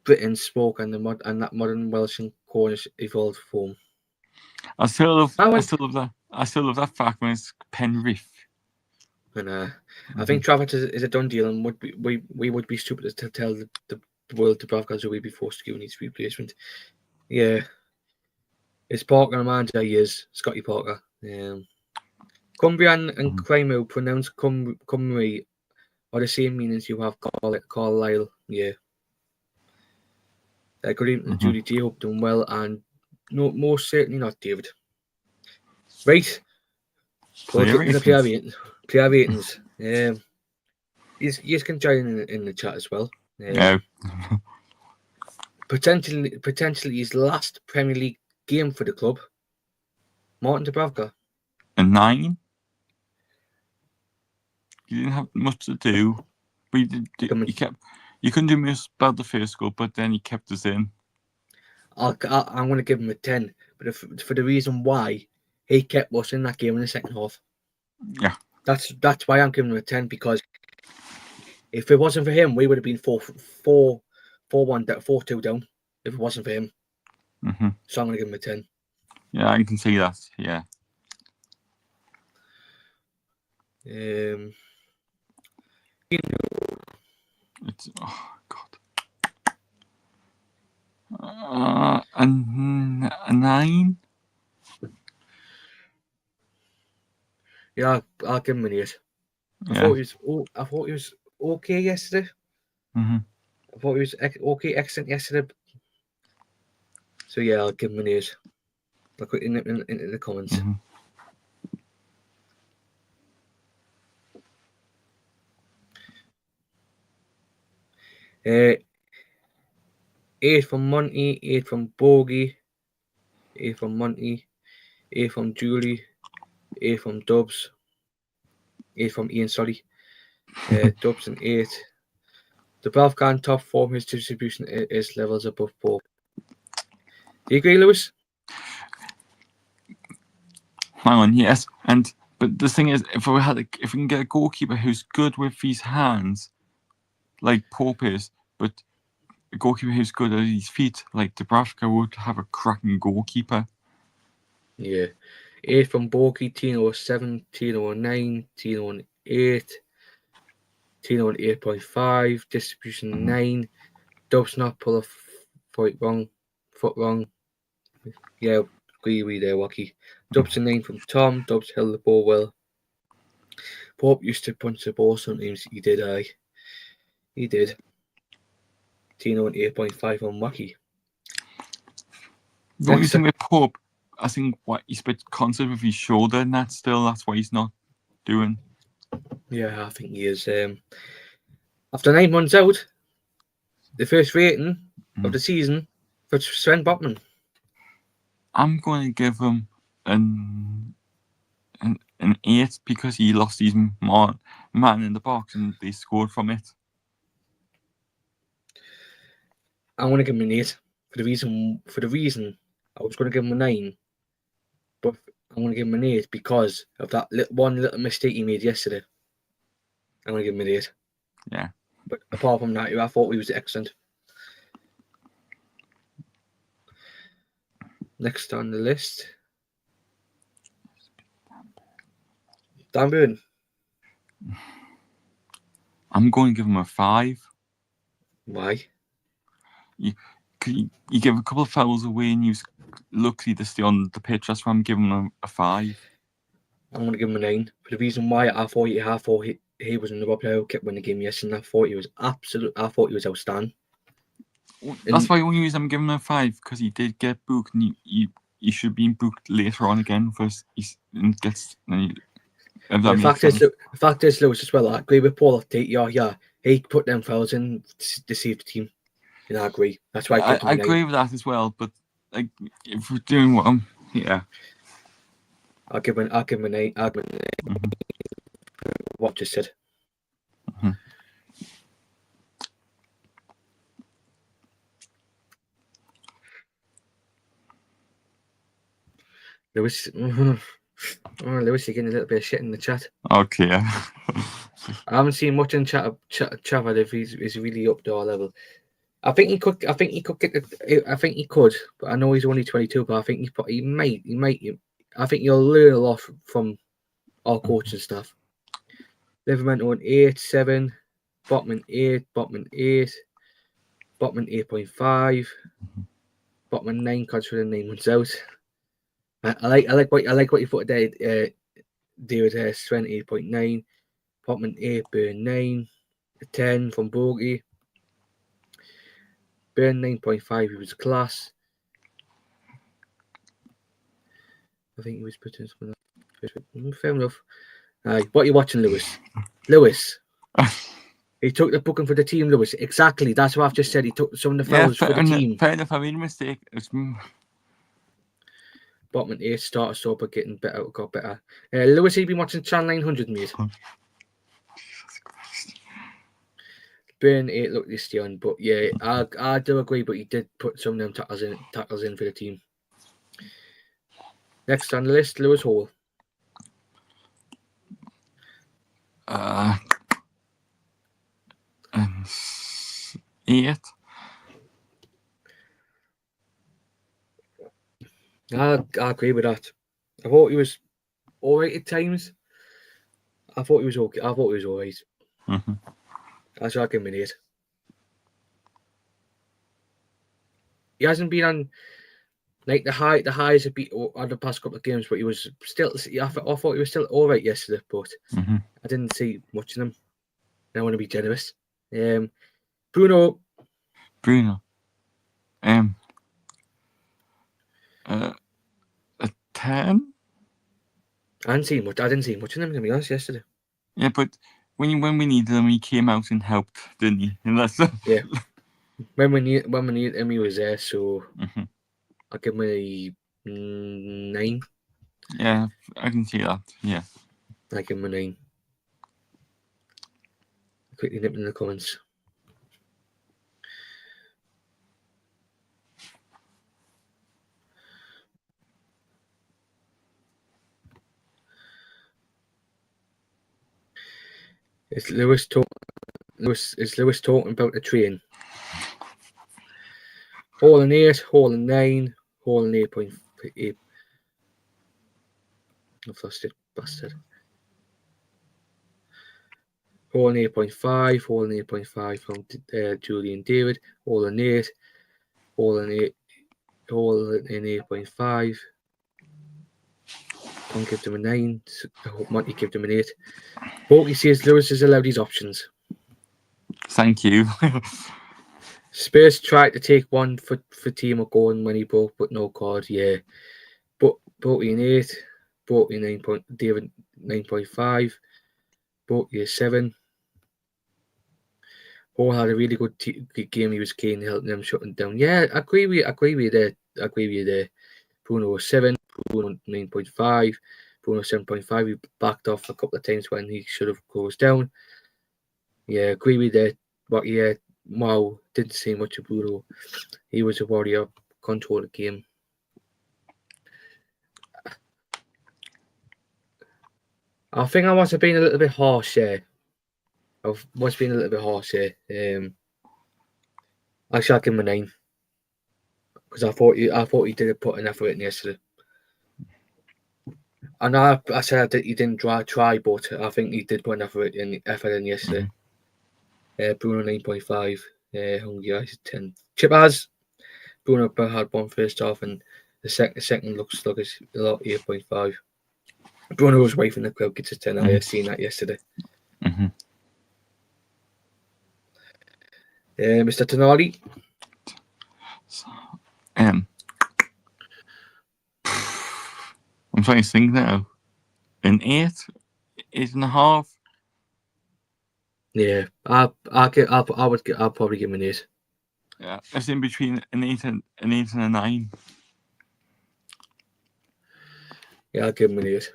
Britain spoke and that modern Welsh and Cornish evolved form. I still love that fact when it's Penrith. And I think Trafford is a done deal, and we would be stupid to tell the world to Bravcas who we'd be forced to give his replacement. Yeah, it's Parker and manager. He is Scotty Parker. Cumbria and Crimea pronounce Cymru are the same meanings you have Carlisle. Yeah. Good evening, Judy G. Hope doing well, and no, most certainly not David. Right. Player ratings. You can join in the chat as well. Potentially his last Premier League game for the club. Martin Dubravka. A 9. He didn't have much to do, but you couldn't do much about the first goal, but then he kept us in. I'm going to give him a 10, but for the reason why he kept us in that game in the second half. Yeah, that's why I'm giving him a 10, because if it wasn't for him, we would have been 4-1 4-2 down. If it wasn't for him, so I'm going to give him a 10. Yeah, I can see that. Yeah. It's a 9. Yeah, I'll give him an 8. I thought he was okay yesterday. I thought he was okay, excellent yesterday. So yeah, I'll give him an 8. I'll put it in the comments. 8 from Monty, 8 from Bogey, 8 from Monty, 8 from Julie, 8 from Dubs, 8 from Ian, sorry. Dubs and 8. Dubravka in top form, his distribution is levels above Pope. Do you agree, Lewis? Hang on, yes. But the thing is, if we can get a goalkeeper who's good with his hands, like Pope is, but a goalkeeper who's good at his feet, like Dubravka, would have a cracking goalkeeper. Yeah. 8 from Borky, Tino 7, Tino 9, Tino 8, Tino 8.5, distribution 9. Dubs not pull a foot wrong. Yeah, agree with there, Wacky. Dubs a 9 from Tom. Dubs held the ball well. Pope used to punch the ball sometimes. He did, aye. He did. Tino 8.5 on Wacky. The only thing with Pope, I think he's a bit constant with his shoulder, and that's why he's not doing. Yeah, I think he is. After 9 months out, the first rating of the season for Sven Botman. I'm going to give him an 8 because he lost his man in the box and they scored from it. I'm going to give him an 8 for the reason I was going to give him a 9, but I'm going to give him an 8 because of that one little mistake he made yesterday. I'm going to give him an 8. Yeah. But apart from that, I thought he was excellent. Next on the list, Dan Burn. I'm going to give him a 5. Why? You give a couple of fouls away and he was lucky to stay on the pitch. That's why I'm giving him a 5. I'm going to give him a 9 for the reason why I thought he was another player who kept winning the game yesterday. I thought he was outstanding. That's why the only reason I'm giving him a 5 because he did get booked and he should be booked later on again first. The fact is, Lewis, as well, I agree with Paul. He put them fouls in to save the team. And I agree. That's why I agree with that as well. But like, if we're doing what I'll give him an 8. I'll give him an 8. Mm-hmm. What just said. Mm-hmm. Lewis, Lewis, you're getting a little bit of shit in the chat. Okay. I haven't seen much in chat if he's really up to our level. I think he could get. I think he could, but I know he's only 22. But I think he might. I think you'll learn a lot from our coaching staff. Livermore on 8, 7, Botman 8, Botman 8, Botman 8.5, Botman 9 considering 9 months out. I like what you put there. David Sven 8.9, Botman 8, Burn 9, 10 from Bogey. Burn 9.5, he was class. I think he was putting something like fair enough. What are you watching, Lewis? Lewis. He took the booking for the team, Lewis. Exactly. That's what I've just said. He took some of the fouls for the team. Fair enough. I made a mistake. Botman 8 started so, but getting better. Got better. Lewis, you've been watching Channel 900, mate. Burn 8 looked this year, but yeah, I do agree. But he did put some of them tackles in for the team. Next on the list, Lewis Hall. 8. I agree with that. I thought he was all right at times. I thought he was okay. I thought he was all right. Mm-hmm. That's why I give him an 8. He hasn't been on like the highs have been on the past couple of games, but he was still. I thought he was still all right yesterday, but I didn't see much in him. And I want to be generous. Bruno. A 10. I didn't see much in him, to be honest, yesterday. Yeah, but when we needed him, he came out and helped, didn't he? And that's yeah. When we needed him, he was there. So I'll give him a 9. Yeah, I can see that. Yeah, I give him a 9. Quickly nip in the comments. Is Lewis talking about the train? Hole in 8, hole in 9, hole in 8.8. I've lost it, bastard. Hole in 8.5, hole in 8.5 from Julian David. Hole in 8, hole in 8, hole in 8.5. Tom give them a 9. I hope Monty give them an 8. But he says Lewis has allowed his options. Thank you. Spurs tried to take one for Timo Gordon when he broke, but no card. Yeah, but Boaty an 8, Boaty 9. David 9.5, Boaty a 7. Hall had a really good game. He was keen helping them shutting down. Yeah, I agree with you there. Bruno 7, Bruno 9.5, Bruno 7.5. He backed off a couple of times when he should have closed down. Yeah, agree with that. But yeah, Mao didn't say much of Bruno. He was a warrior, control the game. I think I must have been a little bit harsh there. Actually, I'll give him a 9. Because I thought he did put an effort in yesterday. I know I said that he didn't try, but I think he did put an effort in yesterday. Bruno 9.5, Hungry Eyes 10. Chip has Bruno had one first off, and the second looks sluggish, a lot 8.5. Bruno was away from the crowd, gets a 10. I have seen that yesterday. Mr. Tonali. I'm trying to think now. An 8, 8.5. Yeah, I'll probably give him an 8. Yeah, it's in between an 8 and a 9. Yeah, I'll give him an 8.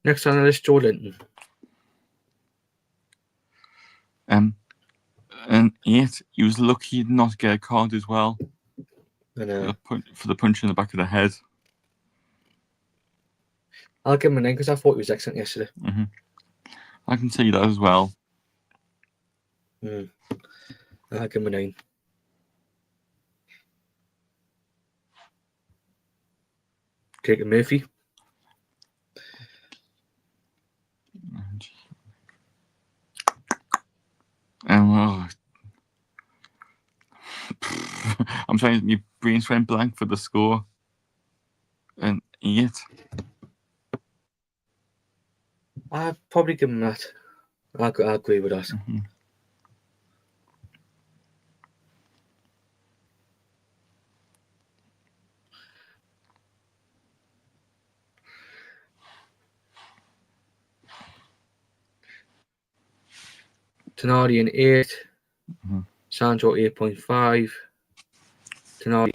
Next on the list, Joe Linton. An 8. He was lucky not to get a card as well. For the punch in the back of the head. I'll give him a 9 because I thought he was excellent yesterday. I can see that as well. I'll give him a 9. Jacob Murphy. I'm trying to. My brains went blank for the score. An 8. I'll probably give him that. I'll agree with that. Tonali an 8. Sancho 8.5. Tonali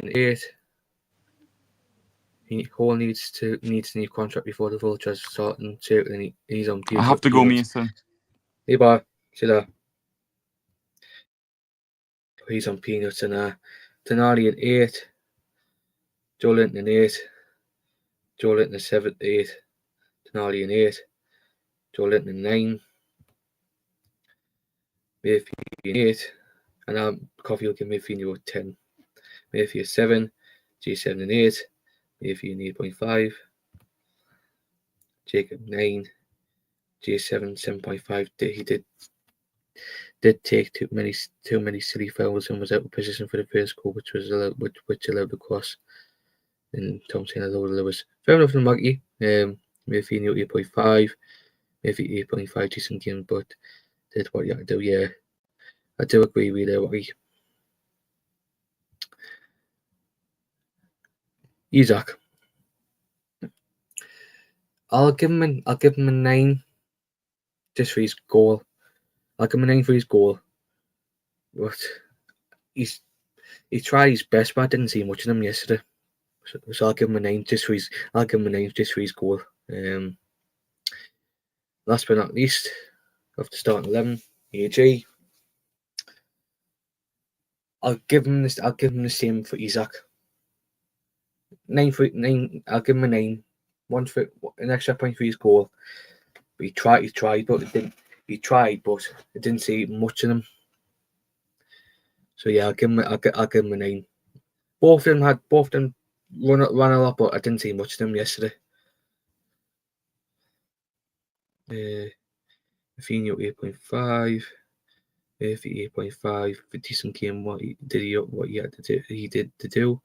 an 8. Hall needs a new contract before the Vultures start, and certainly he's on. I have to go, Mason. Hey, bye. See you later. He's on peanuts and Tonali an 8. Joe Linton an 8. Joe Linton a 7, 8. Tonali an 8. Joe Linton an 9. Murphy an 8. And Coffee will give Murphy a 10. Murphy a 7. G7 an 8. Murphy an 8.5. Jacob 9. G7 7.5. He did take too many silly fouls and was out of position for the first goal, which allowed the cross. And Tom saying hello to Lewis. Fair enough from Maggie. Murphy 8.5. Murphy 8.5 decent game, but did what you had to do. Yeah, I do agree with you, Maggie. Isak. I'll give him a 9 just for his goal. I'll give him a 9 for his goal. But he tried his best, but I didn't see much of him yesterday. So I'll give him a 9 just for his goal. Last but not least, of the starting 11, AG. I'll give him the same for Isak. 9. I'll give him a 9. One for an extra point for his goal. But he tried, but it didn't. He tried, but it didn't see much in him. So yeah, I'll give him a 9. Both of them run a lot, but I didn't see much of them yesterday. Rafinha 8.5. 8.5 for decent game. What he had to do.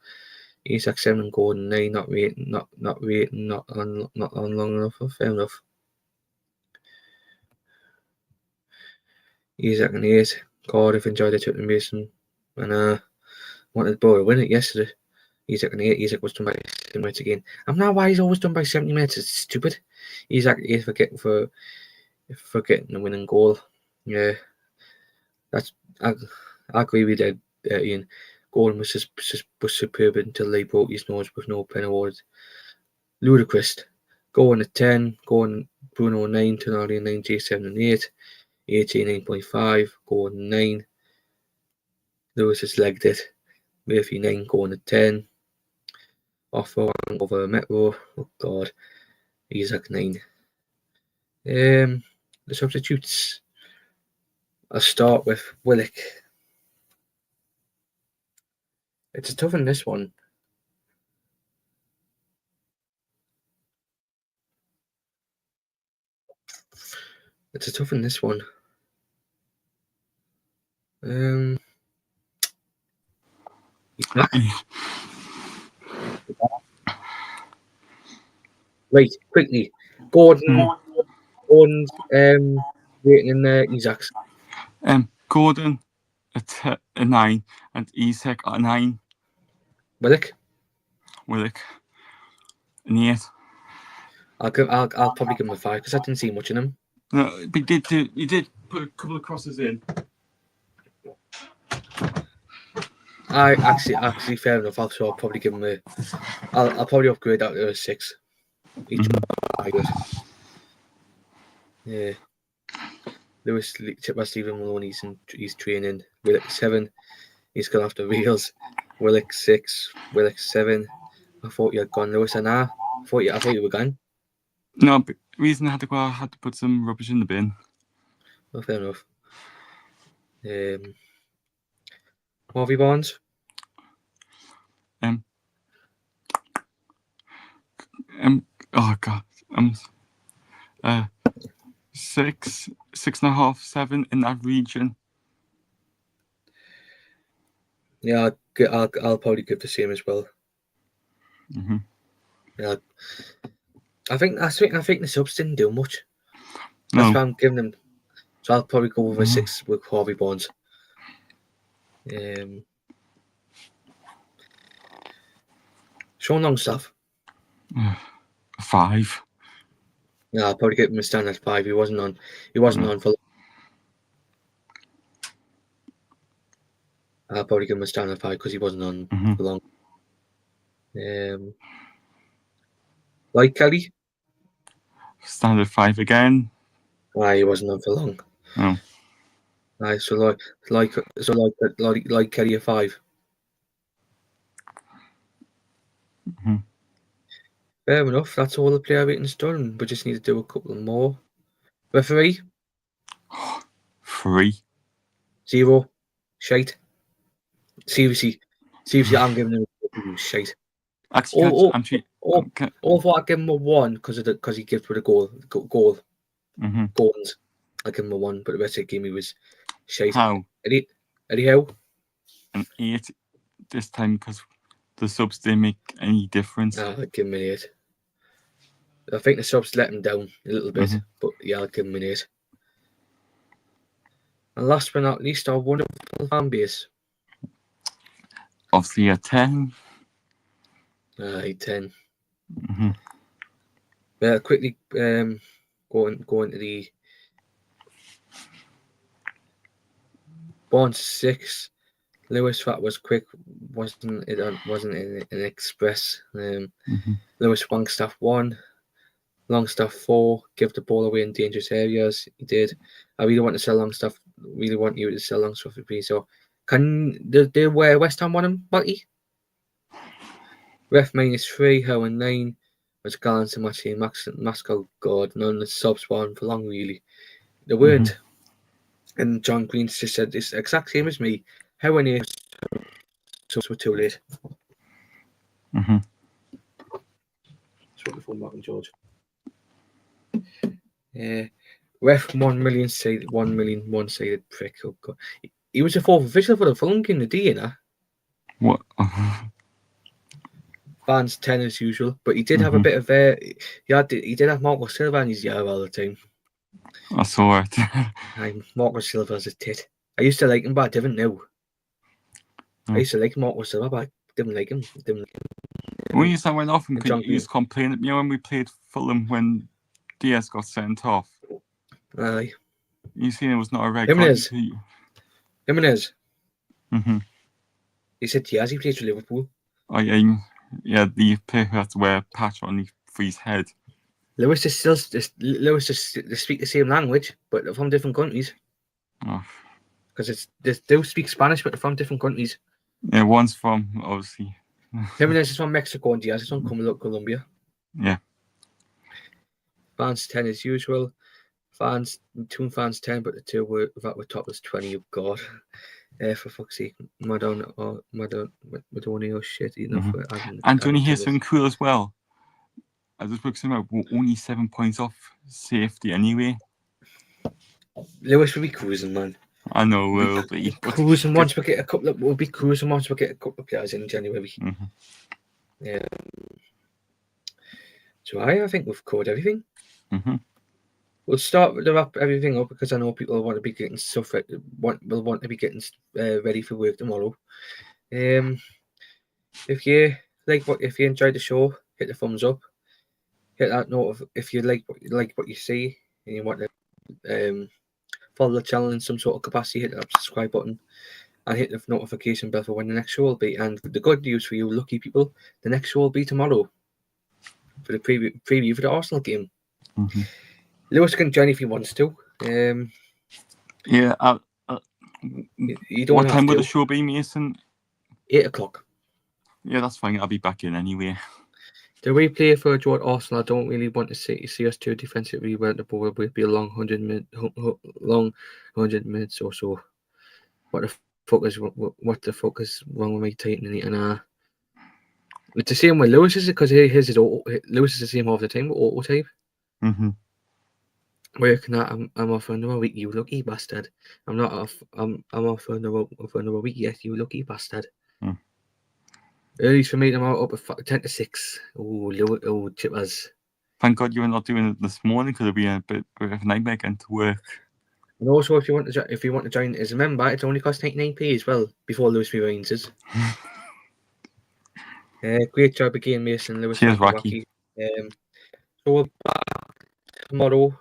Isak 7, Gordon 9. Not on long enough. Fair enough. Isak an 8. Cardiff enjoyed the Tottenham Mason, and wanted Borough to win it yesterday. Isak an 8. Isak was done by 70 minutes again. I don't know why he's always done by 70 minutes. It's stupid. Isak 8 for getting the winning goal. Yeah, I agree with that, Ian. Gordon was superb until they broke his nose with no pen award. Ludicrous. Going at 10, going Bruno 9, Tonali 9, J7 and 8, 9.5, Gordon 9. Lewis has legged it. Murphy 9, going at 10. Offer over Metro. Oh God. Isak 9. The substitutes. I'll start with Willock. It's a tough one, this one. It's a tough one, this one. Right, quickly. Gordon's rating in Isak's. Gordon a 9 and Isak a 9. Willock an 8. I'll probably give him a 5 because I didn't see much in him. No, but he did put a couple of crosses in. I actually fair enough. I'll probably give him I'll probably upgrade that to a 6. Each one. Yeah. Lewis Stephen Maloney, he's training. Willock 7. He's gone off the reels. Willock 6. Willock 7. I thought you had gone, Lewis, and I thought you were gone. No, but the reason I had to go, I had to put some rubbish in the bin. Well, fair enough. Harvey Barnes. Oh God. 6.5, 7 in that region. Yeah, I'll probably give the same as well. Mm-hmm. Yeah, I think the subs didn't do much. No. That's why I'm giving them. So I'll probably go with a 6 with Harvey Barnes. Sean Longstaff. 5. Yeah, I'll probably give him a standard 5. He wasn't on for long. I'll probably give him a standard 5 because he wasn't on for long. Like Kelly. Standard 5 again. He wasn't on for long. No. So like Kelly a 5. Mm-hmm. Fair enough. That's all the player ratings done. We just need to do a couple more. Referee. 3. 0. Shite. Seriously, I'm giving him a shite. Actually, Although I give him a 1 because he gives for the goal. Mm-hmm. Goals. I give him a 1, but the rest of the game he was shite. How? Eddie Howe. An 8 this time because the subs didn't make any difference. I'll give him an 8. I think the subs let him down a little bit, but yeah, I'll give him an 8. And last but not least, our wonderful fan base. Obviously a 10. 10. Mm-hmm. Quickly going to the Barnes 6. Lewis, that was quick. Wasn't an express. Lewis Longstaff 1. Longstaff 4. Give the ball away in dangerous areas. He did. I really want to sell Longstaff. Really want you to sell Longstaff for me. So can they West Ham want him, Bucky? Ref -3, Howard 9 was gallant to match the Mascot God, none of the subs one for long really. They weren't. And John Green just said it's exact same as me. Howard 8 subs were too late. Mm-hmm. That's what the phone back on George. Ref 1 million one-sided prick. Oh God. He was a fourth official for the Fulham game the day, you know. What? Fans 10 as usual, but he did have a bit of he did have Marco Silva in his year all the time. I saw it. Marco Silva's a tit. I used to like him, but I didn't know. I used to like Marco Silva, but I didn't like him. When you went off him, John he used to complain at me when we played Fulham when Diaz got sent off. Aye. You seen it was not a red Jimenez. card. Jimenez. Mm-hmm. He said Diaz, he plays for Liverpool. Oh yeah, the player who has to wear a patch on for his head. Lewis just speak the same language, but they're from different countries. Because they do speak Spanish, but they're from different countries. Yeah, one's from obviously. Jimenez is from Mexico and Diaz is from Colombia. Yeah. Fans 10 as usual. Two fans 10, but the two that were top was 20. Oh God. For fuck's sake, Madonna or shit. You know, and do you hear something cool as well? I just worked something out. We're only 7 points off safety anyway. Lewis will be cruising, man. I know we'll be cruising once we get a couple of. We'll be cruising once we get a couple of players in January. So I think we've covered everything. We'll start to wrap everything up because I know people want to be getting stuff. Will want to be getting ready for work tomorrow. If you enjoyed the show, hit the thumbs up. Hit that note if you like what you see and you want to follow the channel in some sort of capacity. Hit that subscribe button and hit the notification bell for when the next show will be. And the good news for you lucky people, the next show will be tomorrow for the preview for the Arsenal game. Lewis can join if he wants to. Yeah. You don't what have time to. will the show be, Mason? 8 o'clock. Yeah, that's fine. I'll be back in anyway. The replay for Arsenal, I don't really want to see us too defensively well. The ball will be a long 100 minutes or so. What the fuck is wrong with my tightening it? And it's the same with Lewis, is it? Because Lewis is the same half the time with auto type. Where can I'm off for another week, you lucky bastard. I'm not off. I'm off for another week yet, you lucky bastard. Early for me tomorrow up at 10 to 6. Oh, chippers. Thank God you were not doing it this morning because it'd be a bit of a nightmare getting to work. And also, if you want to join as a member, it only costs 99p as well before Lewis reminds us. Great job again, Mason. Lewis. Cheers, Rocky. So we'll be back tomorrow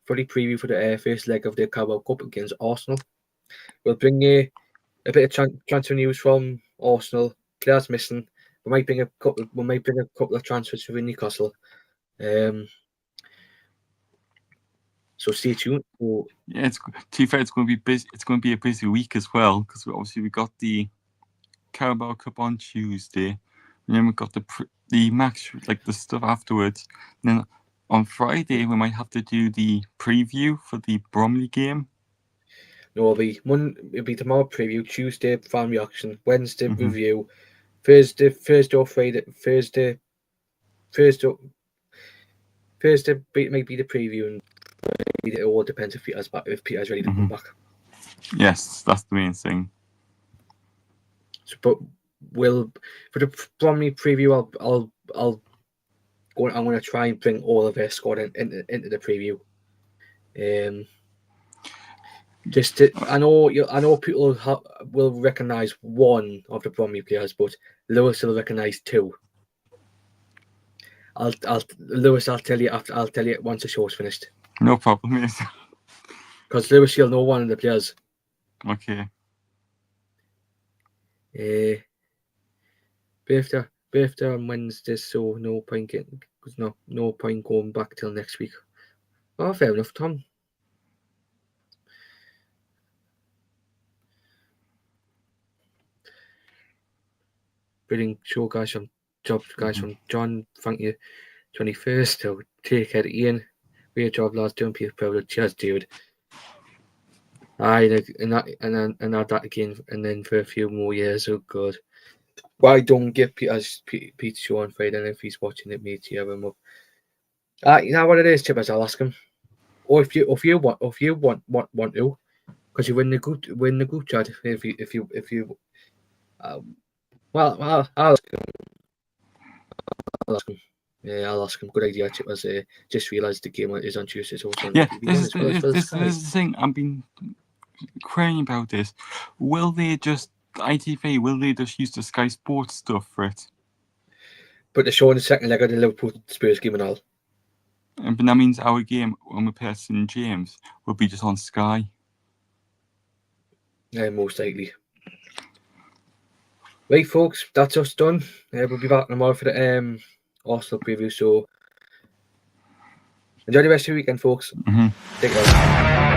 for the preview for the first leg of the Carabao Cup against Arsenal. We'll bring you a bit of transfer news from Arsenal. Players missing. We might bring a couple of transfers for Newcastle. So stay tuned. Yeah, to be fair, it's going to be busy. It's going to be a busy week as well because we got the Carabao Cup on Tuesday, and then we got the match, like the stuff afterwards. And then on Friday we might have to do the preview for the Bromley game. No, it'll be tomorrow preview, Tuesday fan reaction, Wednesday review, Thursday or Friday, Thursday might be the preview, and it all depends if Peter's back. If Peter's ready to come back. Yes, that's the main thing. So, but for the Bromley preview, I'm going to try and bring all of their squad into the preview. I know people will recognise one of the Bromley players, but Lewis will recognise two. I'll tell you once the show's finished. No problem, yes. Because Lewis, you'll know one of the players. Okay. Birthday on Wednesday, so no point going back till next week. Oh, fair enough, Tom. Brilliant show, guys, from job, guys, from John. Thank you. 21st. So take care, Ian. Great job, lads. Don't be proud of. Cheers, dude. Aye, and that again, and then for a few more years. Oh God. Why don't give Peter's show on Friday? And if he's watching it, mate, cheer him up. You know what it is, Chippers. I'll ask him. Or if you want to, because you win the group chat. If you well, I'll ask him. Yeah, I'll ask him. Good idea, Chippers. Just realised the game is on Tuesday, so it's on Yeah, TV this as well is the thing. I've been crying about this. Will they just ITV? Will they just use the Sky Sports stuff for it? But they're showing the second leg of the Liverpool Spurs game and all. But that means our game when we play St James will be just on Sky. Yeah, most likely. Right, folks, that's us done. We'll be back tomorrow for the Arsenal preview. So enjoy the rest of your weekend, folks. Mm-hmm. Take care.